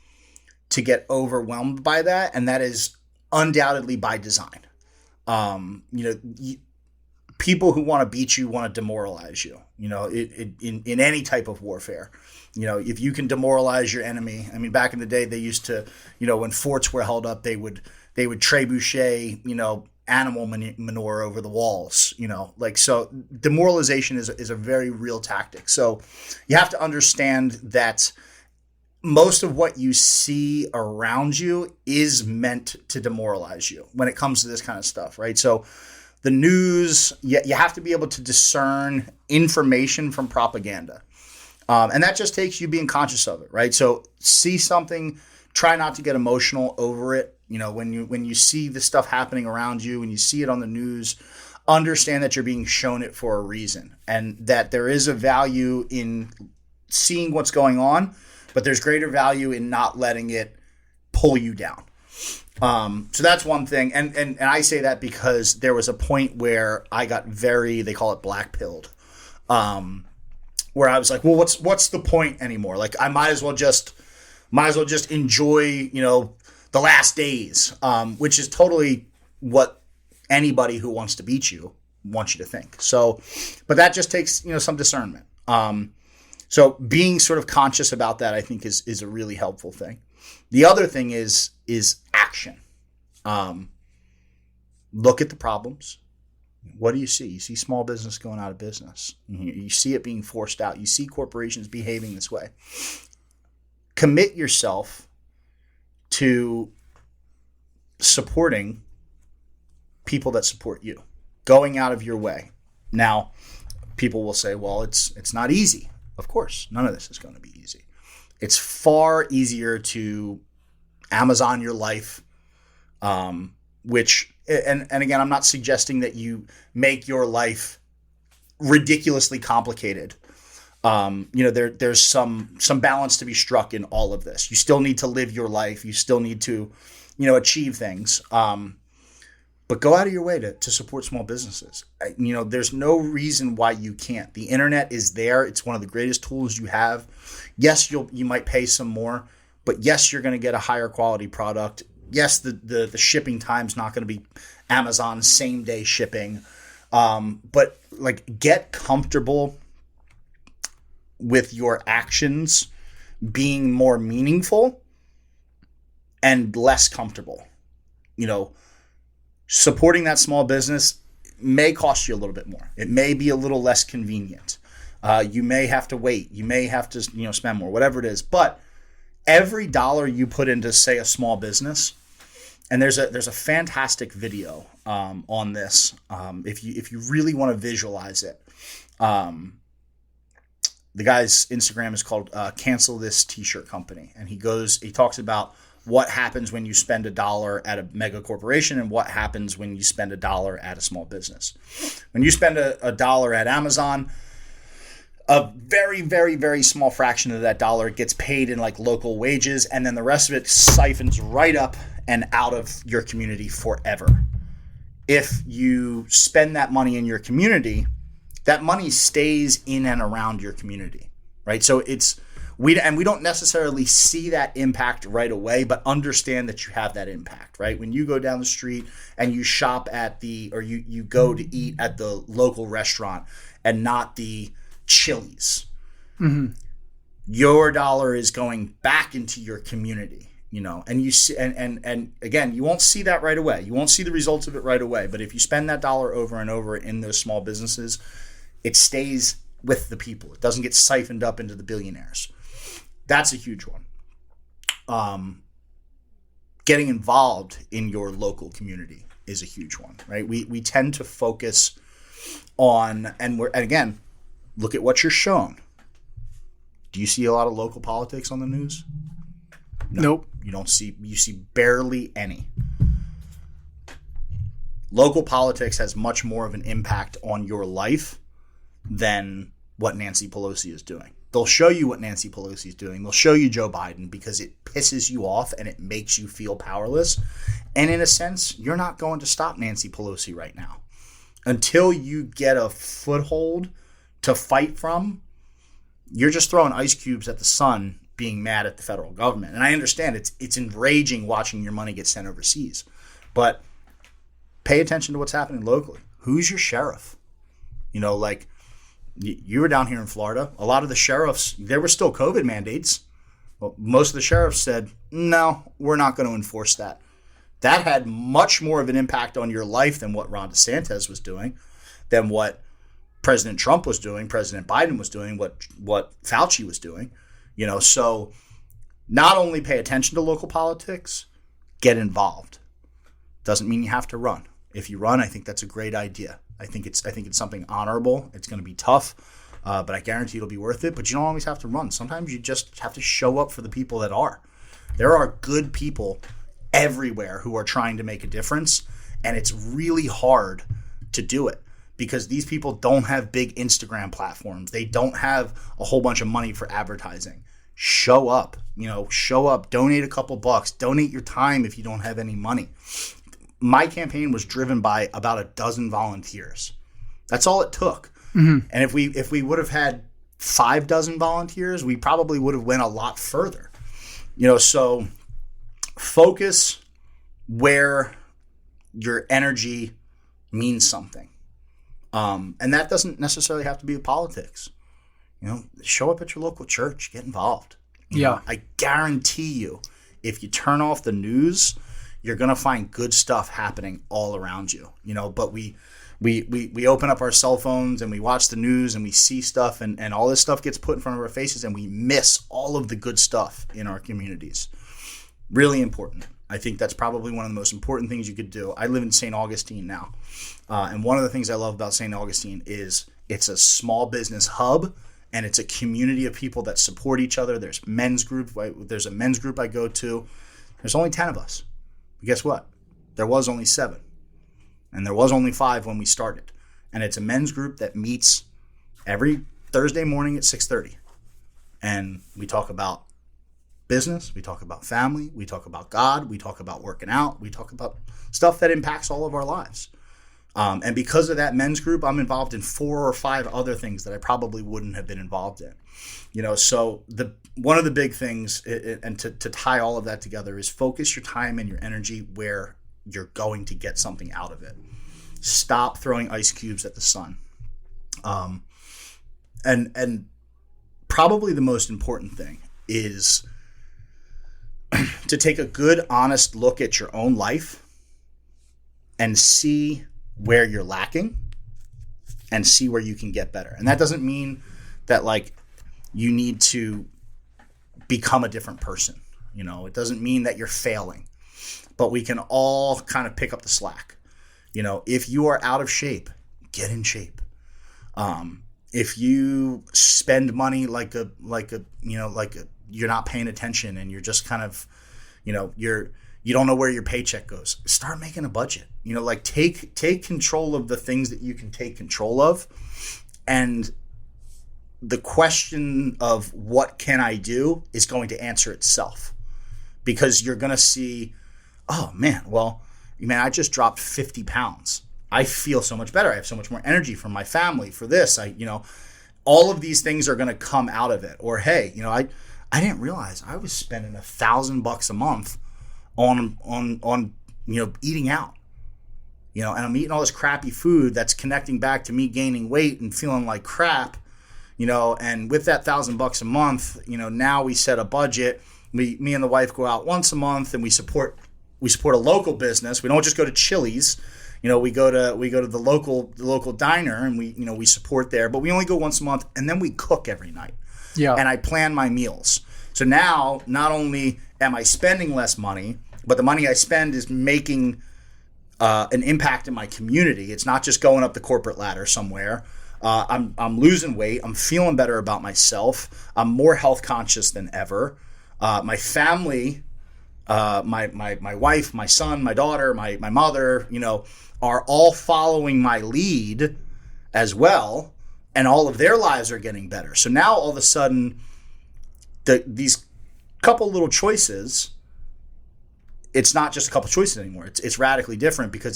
to get overwhelmed by that, and that is undoubtedly by design. People who want to beat you want to demoralize you. In any type of warfare. If you can demoralize your enemy. I mean, back in the day, they used to, when forts were held up, they would trebuchet, animal manure over the walls. So demoralization is a very real tactic. So you have to understand that most of what you see around you is meant to demoralize you when it comes to this kind of stuff, right? So the news, you have to be able to discern information from propaganda. And that just takes you being conscious of it, right? So see something, try not to get emotional over it. When you see the stuff happening around you and you see it on the news, understand that you're being shown it for a reason and that there is a value in seeing what's going on, but there's greater value in not letting it pull you down. So that's one thing. And I say that because there was a point where I got they call it black-pilled, where I was like, well, what's the point anymore? Like, I might as well just enjoy, the last days, which is totally what anybody who wants to beat you wants you to think. So, but that just takes, some discernment. So being sort of conscious about that, I think is a really helpful thing. The other thing is action. Look at the problems. What do you see? You see small business going out of business. You see it being forced out. You see corporations behaving this way. Commit yourself to supporting people that support you, going out of your way. Now, people will say, well, it's not easy. Of course, none of this is going to be easy. It's far easier to Amazon your life, which, and again, I'm not suggesting that you make your life ridiculously complicated. There's some balance to be struck in all of this. You still need to live your life. You still need to, achieve things. But go out of your way to support small businesses. There's no reason why you can't. The internet is there. It's one of the greatest tools you have. Yes, you might pay some more, but yes, you're going to get a higher quality product. Yes, the shipping time's not going to be Amazon same day shipping. But get comfortable with your actions being more meaningful and less comfortable. Supporting that small business may cost you a little bit more. It may be a little less convenient. You may have to wait. You may have to, spend more, whatever it is. But every dollar you put into, say, a small business, and there's a fantastic video on this. If you really want to visualize it, the guy's Instagram is called Cancel This T-Shirt Company, and he talks about what happens when you spend $1 at a mega corporation and what happens when you spend $1 at a small business. When you spend $1 at Amazon, a very, very, very small fraction of that dollar gets paid in local wages, and then the rest of it siphons right up and out of your community forever. If you spend that money in your community, that money stays in and around your community, right? So we don't necessarily see that impact right away, but understand that you have that impact, right? When you go down the street and you shop you go to eat at the local restaurant and not the Chili's, your dollar is going back into your community, and you see, and again, you won't see that right away. You won't see the results of it right away. But if you spend that dollar over and over in those small businesses, it stays with the people. It doesn't get siphoned up into the billionaires. That's a huge one. Getting involved in your local community is a huge one, right? We tend to focus on, and again, look at what you're shown. Do you see a lot of local politics on the news? No. Nope. You see barely any. Local politics has much more of an impact on your life than what Nancy Pelosi is doing. They'll show you what Nancy Pelosi is doing. They'll show you Joe Biden because it pisses you off and it makes you feel powerless. And in a sense, you're not going to stop Nancy Pelosi right now. Until you get a foothold to fight from, you're just throwing ice cubes at the sun being mad at the federal government. And I understand it's enraging watching your money get sent overseas. But pay attention to what's happening locally. Who's your sheriff? You know, like you were down here in Florida. A lot of the sheriffs, there were still COVID mandates. Well, most of the sheriffs said, no, we're not going to enforce that. That had much more of an impact on your life than what Ron DeSantis was doing, than what President Trump was doing, President Biden was doing, what Fauci was doing. You know, so not only pay attention to local politics, get involved. Doesn't mean you have to run. If you run, I think that's a great idea. I think it's something honorable. It's going to be tough, but I guarantee it'll be worth it. But you don't always have to run. Sometimes you just have to show up for the people that are. There are good people everywhere who are trying to make a difference, and it's really hard to do it because these people don't have big Instagram platforms. They don't have a whole bunch of money for advertising. Show up, donate a couple bucks, donate your time if you don't have any money. My campaign was driven by about a dozen volunteers. That's all it took. Mm-hmm. And if we would have had 5 dozen volunteers, we probably would have went a lot further. So focus where your energy means something. And that doesn't necessarily have to be with politics. Show up at your local church, get involved. I guarantee you, if you turn off the news, you're going to find good stuff happening all around you. But we open up our cell phones and we watch the news and we see stuff and all this stuff gets put in front of our faces and we miss all of the good stuff in our communities. Really important. I think that's probably one of the most important things you could do. I live in St. Augustine now. And one of the things I love about St. Augustine is it's a small business hub and it's a community of people that support each other. There's men's group. There's a men's group I go to. There's only 10 of us. But guess what? There was only 7. And there was only 5 when we started. And it's a men's group that meets every Thursday morning at 6:30. And we talk about business, we talk about family, we talk about God, we talk about working out, we talk about stuff that impacts all of our lives. And because of that men's group, I'm involved in 4 or 5 other things that I probably wouldn't have been involved in. So one of the big things, and to tie all of that together, is focus your time and your energy where you're going to get something out of it. Stop throwing ice cubes at the sun. And probably the most important thing is to take a good, honest look at your own life and see where you're lacking and see where you can get better. And that doesn't mean that you need to become a different person. It doesn't mean that you're failing, but we can all kind of pick up the slack. If you are out of shape, get in shape. If you spend money like you're not paying attention and you're just kind of, you don't know where your paycheck goes, start making a budget. Take control of the things that you can take control of. And the question of what can I do is going to answer itself, because you're going to see, oh man, I just dropped 50 pounds. I feel so much better. I have so much more energy for my family, for this. All of these things are going to come out of it. Or, hey, I didn't realize I was spending $1,000 a month on eating out. And I'm eating all this crappy food that's connecting back to me gaining weight and feeling like crap. And with that $1,000 a month, now we set a budget. Me and the wife go out once a month and we support a local business. We don't just go to Chili's. We go to the local diner and we support there, but we only go once a month, and then we cook every night. Yeah. And I plan my meals. So now not only am I spending less money, but the money I spend is making an impact in my community. It's not just going up the corporate ladder somewhere. I'm losing weight. I'm feeling better about myself. I'm more health conscious than ever. My family, my wife, my son, my daughter, my mother, are all following my lead as well, and all of their lives are getting better. So now all of a sudden, these couple little choices, it's not just a couple choices anymore. It's radically different because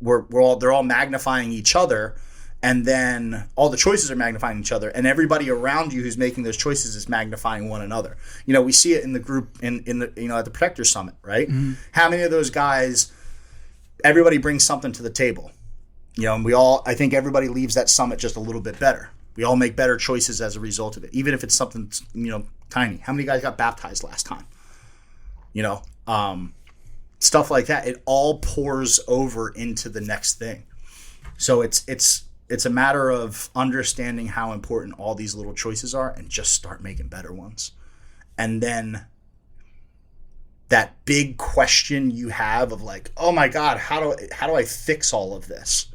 they're all magnifying each other, And then all the choices are magnifying each other, and everybody around you who's making those choices is magnifying one another. We see it in the group in the at the Protector Summit, right? Mm-hmm. How many of those guys? Everybody brings something to the table, and I think everybody leaves that summit just a little bit better. We all make better choices as a result of it, even if it's something tiny. How many guys got baptized last time? Stuff like that. It all pours over into the next thing. So it's a matter of understanding how important all these little choices are and just start making better ones. And then that big question you have of like, oh my God, how do I fix all of this?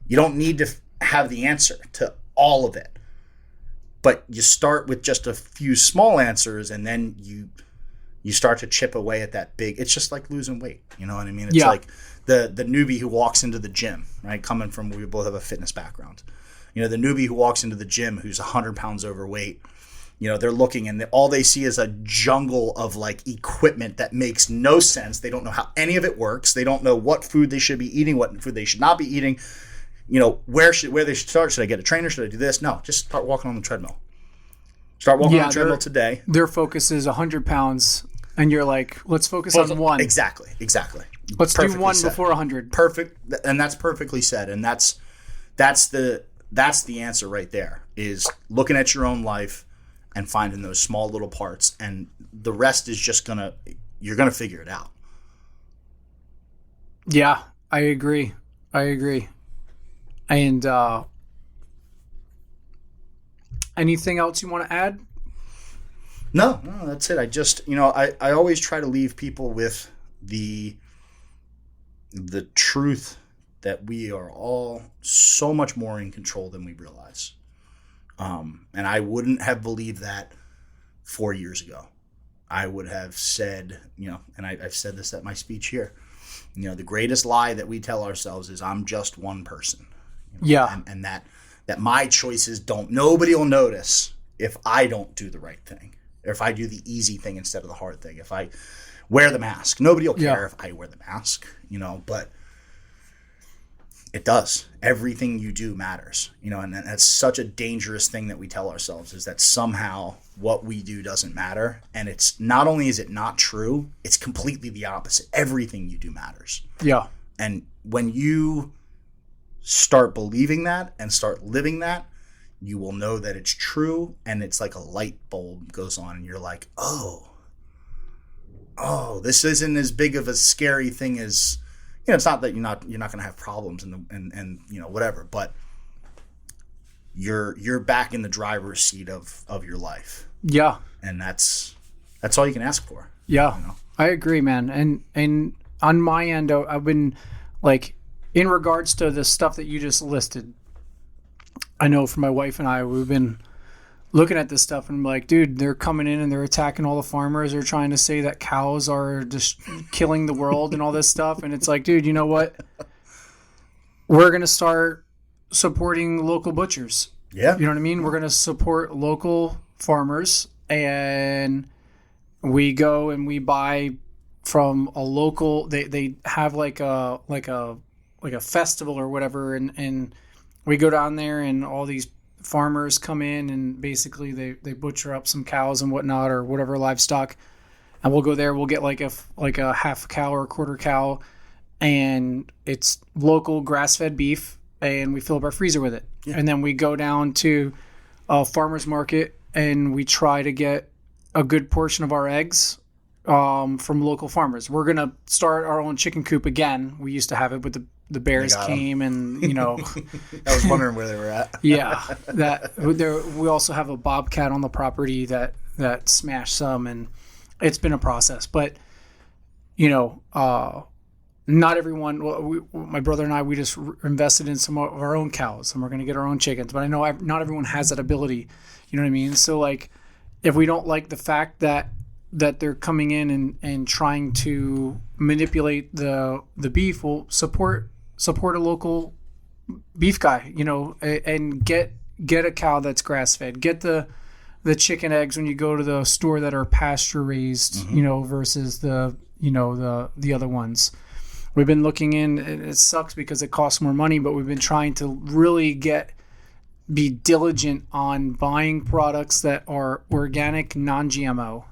You don't need to have the answer to all of it, but you start with just a few small answers, and then you start to chip away at that big. It's just like losing weight. You know what I mean? It's like the newbie who walks into the gym, right? Coming from, we both have a fitness background. The newbie who walks into the gym who's 100 pounds overweight, they're looking and all they see is a jungle of like equipment that makes no sense. They don't know how any of it works. They don't know what food they should be eating, what food they should not be eating. Where they should start. Should I get a trainer? Should I do this? No, just start walking on the treadmill. Start walking on the treadmill today. Their focus is 100 pounds, and you're like, let's focus on one. Exactly. Let's do one before 100. Perfect, and that's perfectly said. And that's the answer right there. Is looking at your own life and finding those small little parts, and the rest is just you're gonna figure it out. Yeah, I agree. And anything else you want to add? No, that's it. I just, I always try to leave people with the truth that we are all so much more in control than we realize. And I wouldn't have believed that 4 years ago. I would have said, and I've said this at my speech here, the greatest lie that we tell ourselves is I'm just one person. And that my choices nobody will notice if I don't do the right thing, or if I do the easy thing instead of the hard thing. If I wear the mask, nobody will care if I wear the mask, but it does. Everything you do matters, and that's such a dangerous thing that we tell ourselves, is that somehow what we do doesn't matter. And it's not only is it not true, it's completely the opposite. Everything you do matters. Yeah. And when you start believing that and start living that, you will know that it's true, and it's like a light bulb goes on and you're like, oh, this isn't as big of a scary thing as, it's not that you're not going to have problems and whatever, but you're back in the driver's seat of your life. Yeah. And that's all you can ask for. Yeah. I agree, man. And on my end, I've been like, in regards to the stuff that you just listed, I know for my wife and I, we've been looking at this stuff and I'm like, dude, they're coming in and they're attacking all the farmers. They're trying to say that cows are just killing the world and all this stuff. And it's like, dude, you know what? We're going to start supporting local butchers. Yeah. You know what I mean? We're going to support local farmers, and we go and we buy from a local, they have like a festival or whatever, and we go down there and all these farmers come in and basically they butcher up some cows and whatnot or whatever livestock, and we'll go there, we'll get like a half cow or a quarter cow, and it's local grass-fed beef, and we fill up our freezer with it. Yeah. And then we go down to a farmer's market and we try to get a good portion of our eggs from local farmers. We're going to start our own chicken coop again. We used to have it, but the bears came and, I was wondering where they were at. Yeah. We also have a bobcat on the property that smashed some, and it's been a process. But, not everyone, my brother and I, we just invested in some of our own cows, and we're going to get our own chickens. But I know not everyone has that ability. You know what I mean? So, like, if we don't like the fact that they're coming in and trying to manipulate the beef, we'll support a local beef guy, and get a cow that's grass-fed. Get the chicken eggs when you go to the store that are pasture-raised, versus the other ones. we've been looking in. It sucks because it costs more money, but we've been trying to really be diligent on buying products that are organic, non-GMO,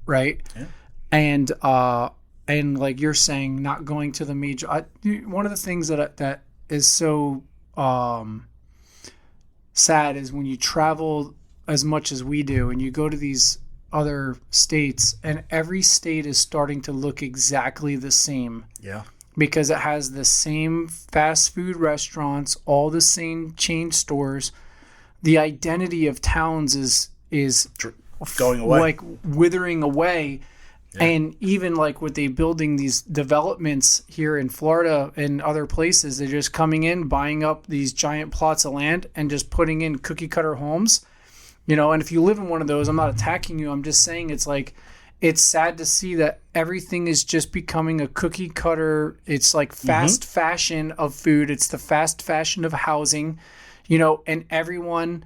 right? Yeah. And like you're saying, not going to the major. One of the things that is so sad is when you travel as much as we do, and you go to these other states, and every state is starting to look exactly the same. Yeah. Because it has the same fast food restaurants, all the same chain stores. The identity of towns is going away, like withering away. Yeah. And even like with they building these developments here in Florida and other places, they're just coming in, buying up these giant plots of land and just putting in cookie cutter homes. And if you live in one of those, I'm not attacking you. I'm just saying it's sad to see that everything is just becoming a cookie cutter. It's like fast fashion of food. It's the fast fashion of housing, and everyone,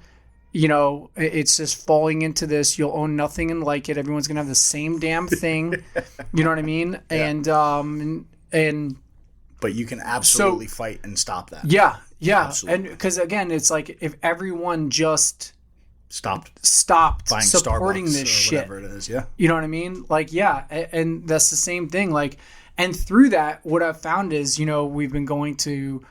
it's just falling into this. You'll own nothing and like it. Everyone's going to have the same damn thing. You know what I mean? Yeah. And but you can absolutely fight and stop that. Yeah. Yeah. Absolutely. And because again, it's like if everyone just stopped buying supporting Starbucks this shit, whatever it is. Yeah. You know what I mean? Like, yeah. And that's the same thing. Like, and through that, what I've found is, we've been going to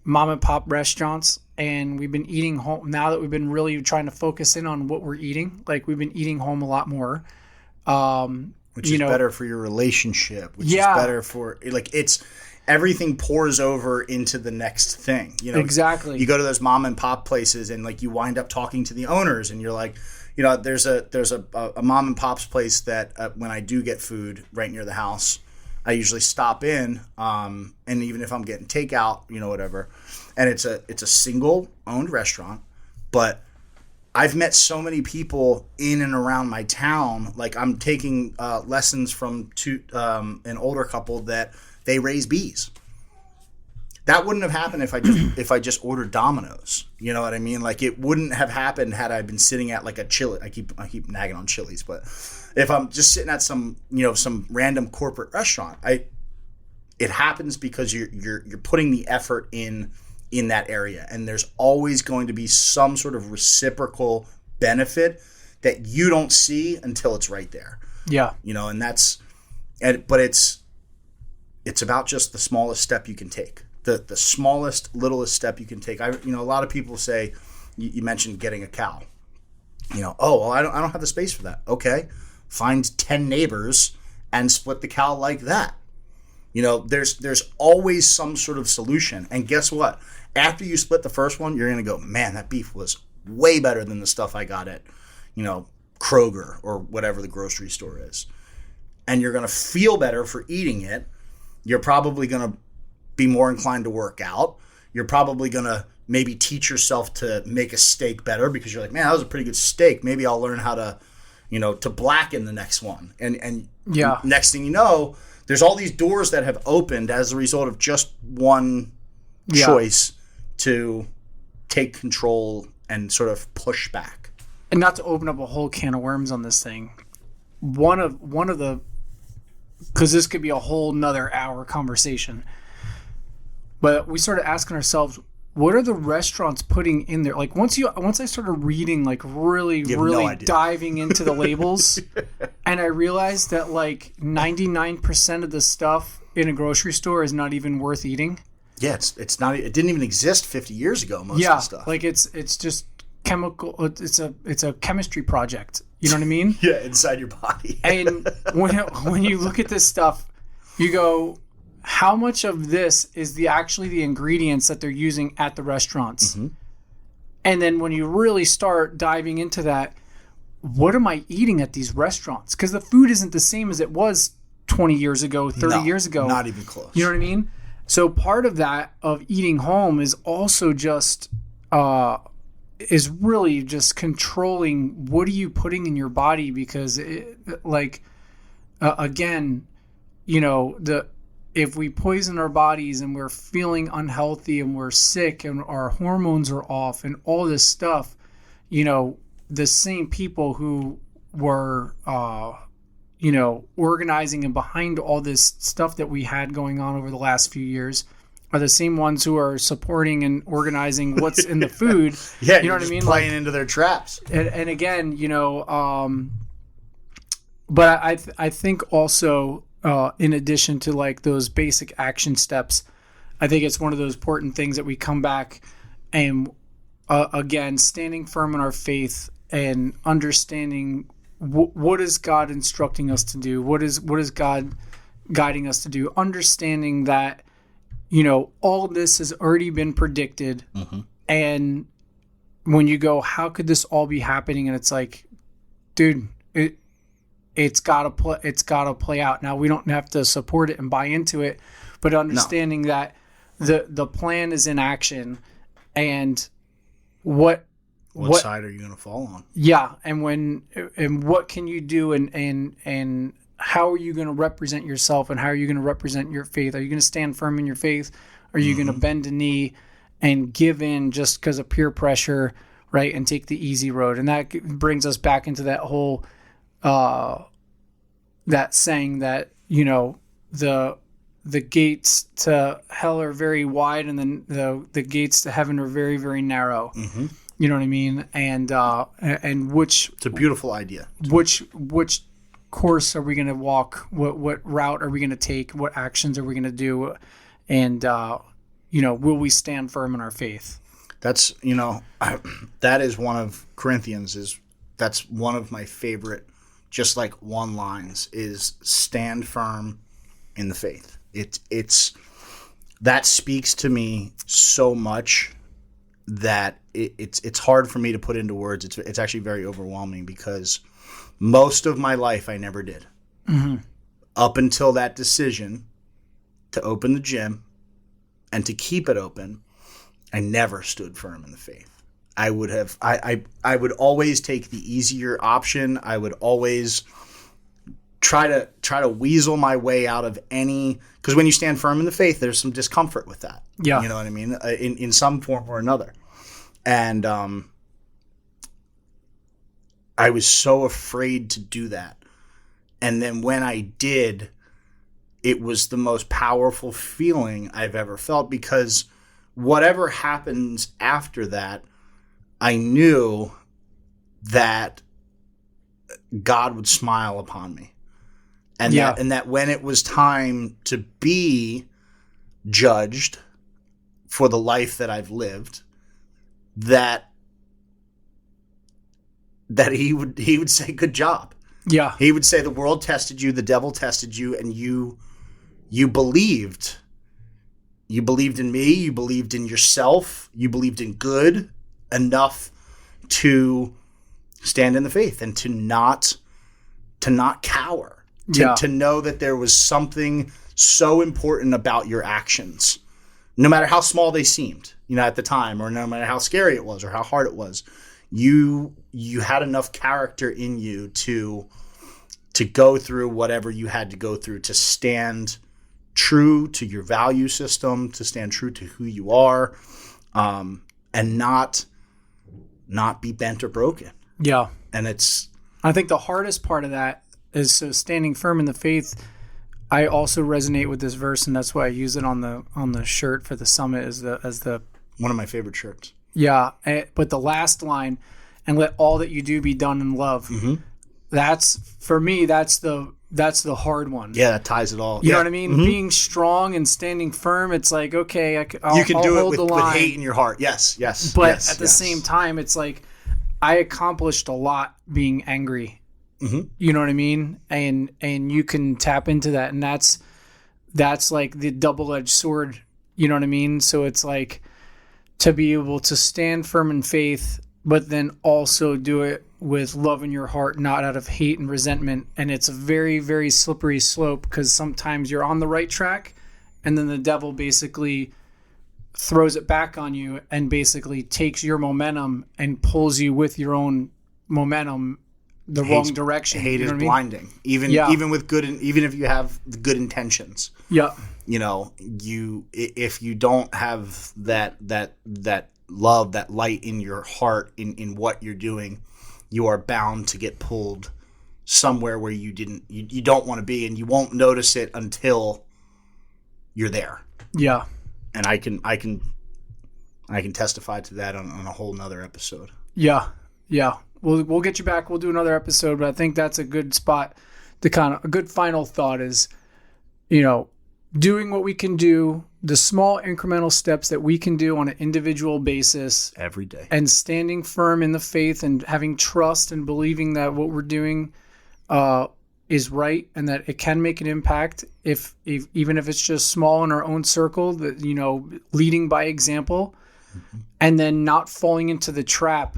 mom and pop restaurants, and we've been eating home now that we've been really trying to focus in on what we're eating. Like, we've been eating home a lot more. Which is better for your relationship, which is better for, like, everything pours over into the next thing. Exactly. You go to those mom and pop places, and like you wind up talking to the owners, and you're like, there's a mom and pop's place that when I do get food right near the house, I usually stop in, and even if I'm getting takeout, whatever, and it's a single owned restaurant, but I've met so many people in and around my town. Like, I'm taking lessons from an older couple that they raise bees. That wouldn't have happened if I just ordered Domino's. You know what I mean? Like, it wouldn't have happened had I been sitting at like a Chili. I keep nagging on Chili's, but if I'm just sitting at some random corporate restaurant, it happens because you're putting the effort in that area, and there's always going to be some sort of reciprocal benefit that you don't see until it's right there. Yeah. But it's about just the smallest step you can take. The smallest, littlest step you can take. A lot of people say, you mentioned getting a cow. Oh, well, I don't have the space for that. Okay, find 10 neighbors and split the cow like that. There's always some sort of solution. And guess what? After you split the first one, you're going to go, man, that beef was way better than the stuff I got at, Kroger or whatever the grocery store is. And you're going to feel better for eating it. You're probably going to be more inclined to work out. You're probably going to maybe teach yourself to make a steak better because you're like, man, that was a pretty good steak. Maybe I'll learn how to, to blacken the next one. And next thing you know, there's all these doors that have opened as a result of just one choice to take control and sort of push back. And not to open up a whole can of worms on this thing. One of the, because this could be a whole nother hour conversation, but we started asking ourselves, what are the restaurants putting in there? Like, once I started reading, like, really diving into the labels, and I realized that like 99% of the stuff in a grocery store is not even worth eating. Yeah, it's not. It didn't even exist 50 years ago. Most of the stuff. Like it's just chemical. It's a chemistry project. You know what I mean? Yeah, inside your body. And when you look at this stuff, you go, how much of this is actually the ingredients that they're using at the restaurants? Mm-hmm. And then when you really start diving into that, what am I eating at these restaurants? Because the food isn't the same as it was 20 years ago, 30 years ago. Not even close. You know what I mean? So part of that, of eating home, is also just is really just controlling what are you putting in your body, because again, if we poison our bodies and we're feeling unhealthy and we're sick and our hormones are off and all this stuff, the same people who were organizing and behind all this stuff that we had going on over the last few years are the same ones who are supporting and organizing what's in the food. Yeah, you know what I mean? Playing into their traps. And again, but I think also, in addition to like those basic action steps, I think it's one of those important things that we come back and again, standing firm in our faith and understanding what is God instructing us to do? What is God guiding us to do? Understanding that, all of this has already been predicted. Mm-hmm. And when you go, how could this all be happening? And it's like, dude, it's gotta play out. Now we don't have to support it and buy into it, but understanding that the plan is in action, and what side are you going to fall on? Yeah, and what can you do, and how are you going to represent yourself, and how are you going to represent your faith? Are you going to stand firm in your faith? Are you going to bend a knee and give in just because of peer pressure, right, and take the easy road? And that brings us back into that whole that saying that the gates to hell are very wide, and then the gates to heaven are very, very narrow. Mm-hmm. You know what I mean? And which it's a beautiful idea. Which course are we going to walk? What route are we going to take? What actions are we going to do? And will we stand firm in our faith? That's that is one of Corinthians. That's one of my favorite, just like one lines, is stand firm in the faith. It's that speaks to me so much that it's hard for me to put into words. It's actually very overwhelming, because most of my life I never did. Mm-hmm. Up until that decision to open the gym and to keep it open, I never stood firm in the faith. I would always take the easier option. I would always try to weasel my way out of any, because when you stand firm in the faith, there's some discomfort with that. Yeah. You know what I mean? In some form or another. And I was so afraid to do that. And then when I did, it was the most powerful feeling I've ever felt, because whatever happens after that, I knew that God would smile upon me. And that when it was time to be judged for the life that I've lived, that he would say, good job. Yeah. He would say, the world tested you, the devil tested you, and you believed. You believed in me, you believed in yourself, you believed in good enough to stand in the faith and to not cower. To know that there was something so important about your actions, no matter how small they seemed, at the time, or no matter how scary it was or how hard it was, you had enough character in you to go through whatever you had to go through, to stand true to your value system, to stand true to who you are, and not be bent or broken. Yeah. And I think the hardest part of that is, so standing firm in the faith. I also resonate with this verse, and that's why I use it on the shirt for the summit as the one of my favorite shirts. Yeah, but the last line, and let all that you do be done in love. Mm-hmm. That's, for me, that's the hard one. Yeah, that ties it all. You know what I mean? Mm-hmm. Being strong and standing firm. It's like, okay, you can do hold it with hate in your heart. Yes. But at the same time, it's like I accomplished a lot being angry. Mm-hmm. You know what I mean? And you can tap into that, and that's like the double-edged sword. You know what I mean? So it's like to be able to stand firm in faith, but then also do it with love in your heart, not out of hate and resentment. And it's a very, very slippery slope, because sometimes you're on the right track, and then the devil basically throws it back on you and basically takes your momentum and pulls you with your own momentum the wrong direction. Hate is blinding. Even with good, even if you have the good intentions. Yeah. If you don't have that love, that light in your heart, in what you're doing, you are bound to get pulled somewhere where you don't want to be, and you won't notice it until you're there. Yeah. And I can testify to that on a whole nother episode. Yeah. We'll get you back. We'll do another episode, but I think that's a good spot to a good final thought is, doing what we can do, the small incremental steps that we can do on an individual basis every day, and standing firm in the faith and having trust and believing that what we're doing is right and that it can make an impact if even if it's just small in our own circle, that leading by example. Mm-hmm. And then not falling into the trap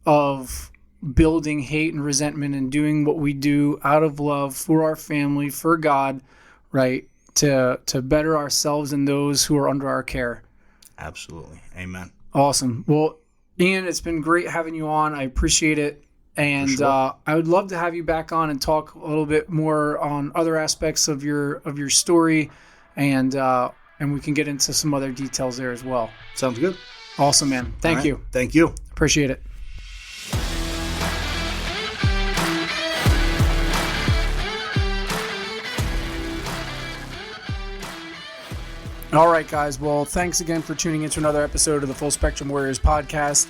of building hate and resentment and doing what we do out of love for our family, for God, right? To better ourselves and those who are under our care. Absolutely. Amen. Awesome. Well, Ian, it's been great having you on. I appreciate it. And sure. I would love to have you back on and talk a little bit more on other aspects of your story, and we can get into some other details there as well. Sounds good. Awesome, man. Thank you. Thank you. Appreciate it. All right, guys. Well, thanks again for tuning into another episode of the Full Spectrum Warriors podcast.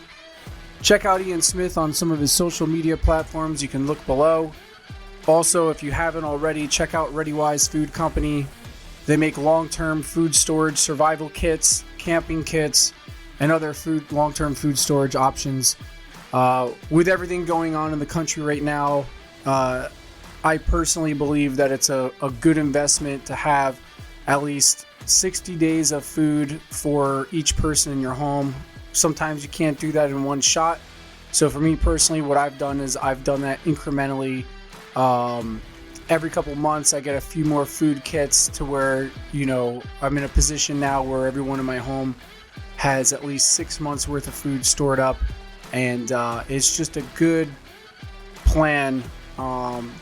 Check out Ian Smith on some of his social media platforms. You can look below. Also, if you haven't already, check out ReadyWise Food Company. They make long-term food storage survival kits, camping kits, and other long-term food storage options. With everything going on in the country right now, I personally believe that it's a good investment to have at least 60 days of food for each person in your home. Sometimes you can't do that in one shot. So for me personally, what I've done is I've done that incrementally. Every couple months, I get a few more food kits to where, I'm in a position now where everyone in my home has at least 6 months worth of food stored up. And it's just a good plan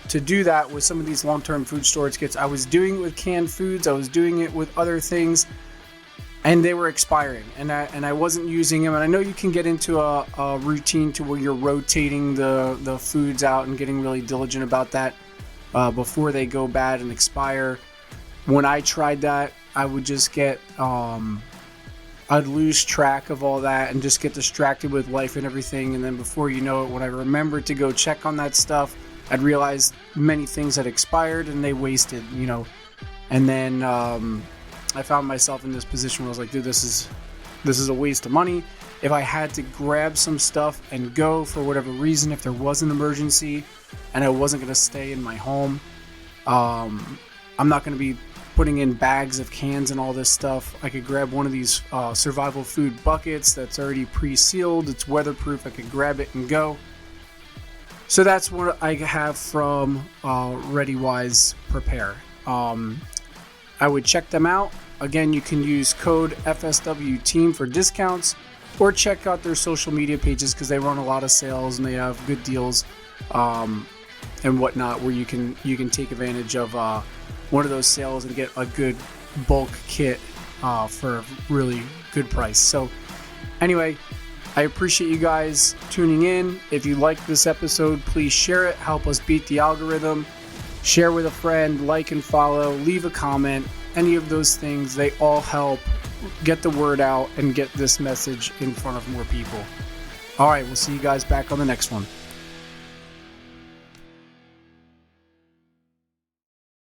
to do that with some of these long-term food storage kits. I was doing it with canned foods. I was doing it with other things, and they were expiring, and I wasn't using them. And I know you can get into a routine to where you're rotating the foods out and getting really diligent about that before they go bad and expire. When I tried that, I would just get I'd lose track of all that and just get distracted with life and everything. And then before you know it, when I remembered to go check on that stuff, I'd realized many things had expired and they wasted, And then I found myself in this position where I was like, dude, this is a waste of money. If I had to grab some stuff and go for whatever reason, if there was an emergency and I wasn't going to stay in my home, I'm not going to be putting in bags of cans and all this stuff. I could grab one of these survival food buckets that's already pre-sealed. It's weatherproof. I could grab it and go. So that's what I have from ReadyWise Prepare. I would check them out. Again, you can use code FSWTEAM for discounts, or check out their social media pages because they run a lot of sales and they have good deals and whatnot, where you can take advantage of one of those sales and get a good bulk kit for a really good price. So anyway, I appreciate you guys tuning in. If you liked this episode, please share it. Help us beat the algorithm. Share with a friend, like and follow, leave a comment. Any of those things, they all help get the word out and get this message in front of more people. All right, we'll see you guys back on the next one.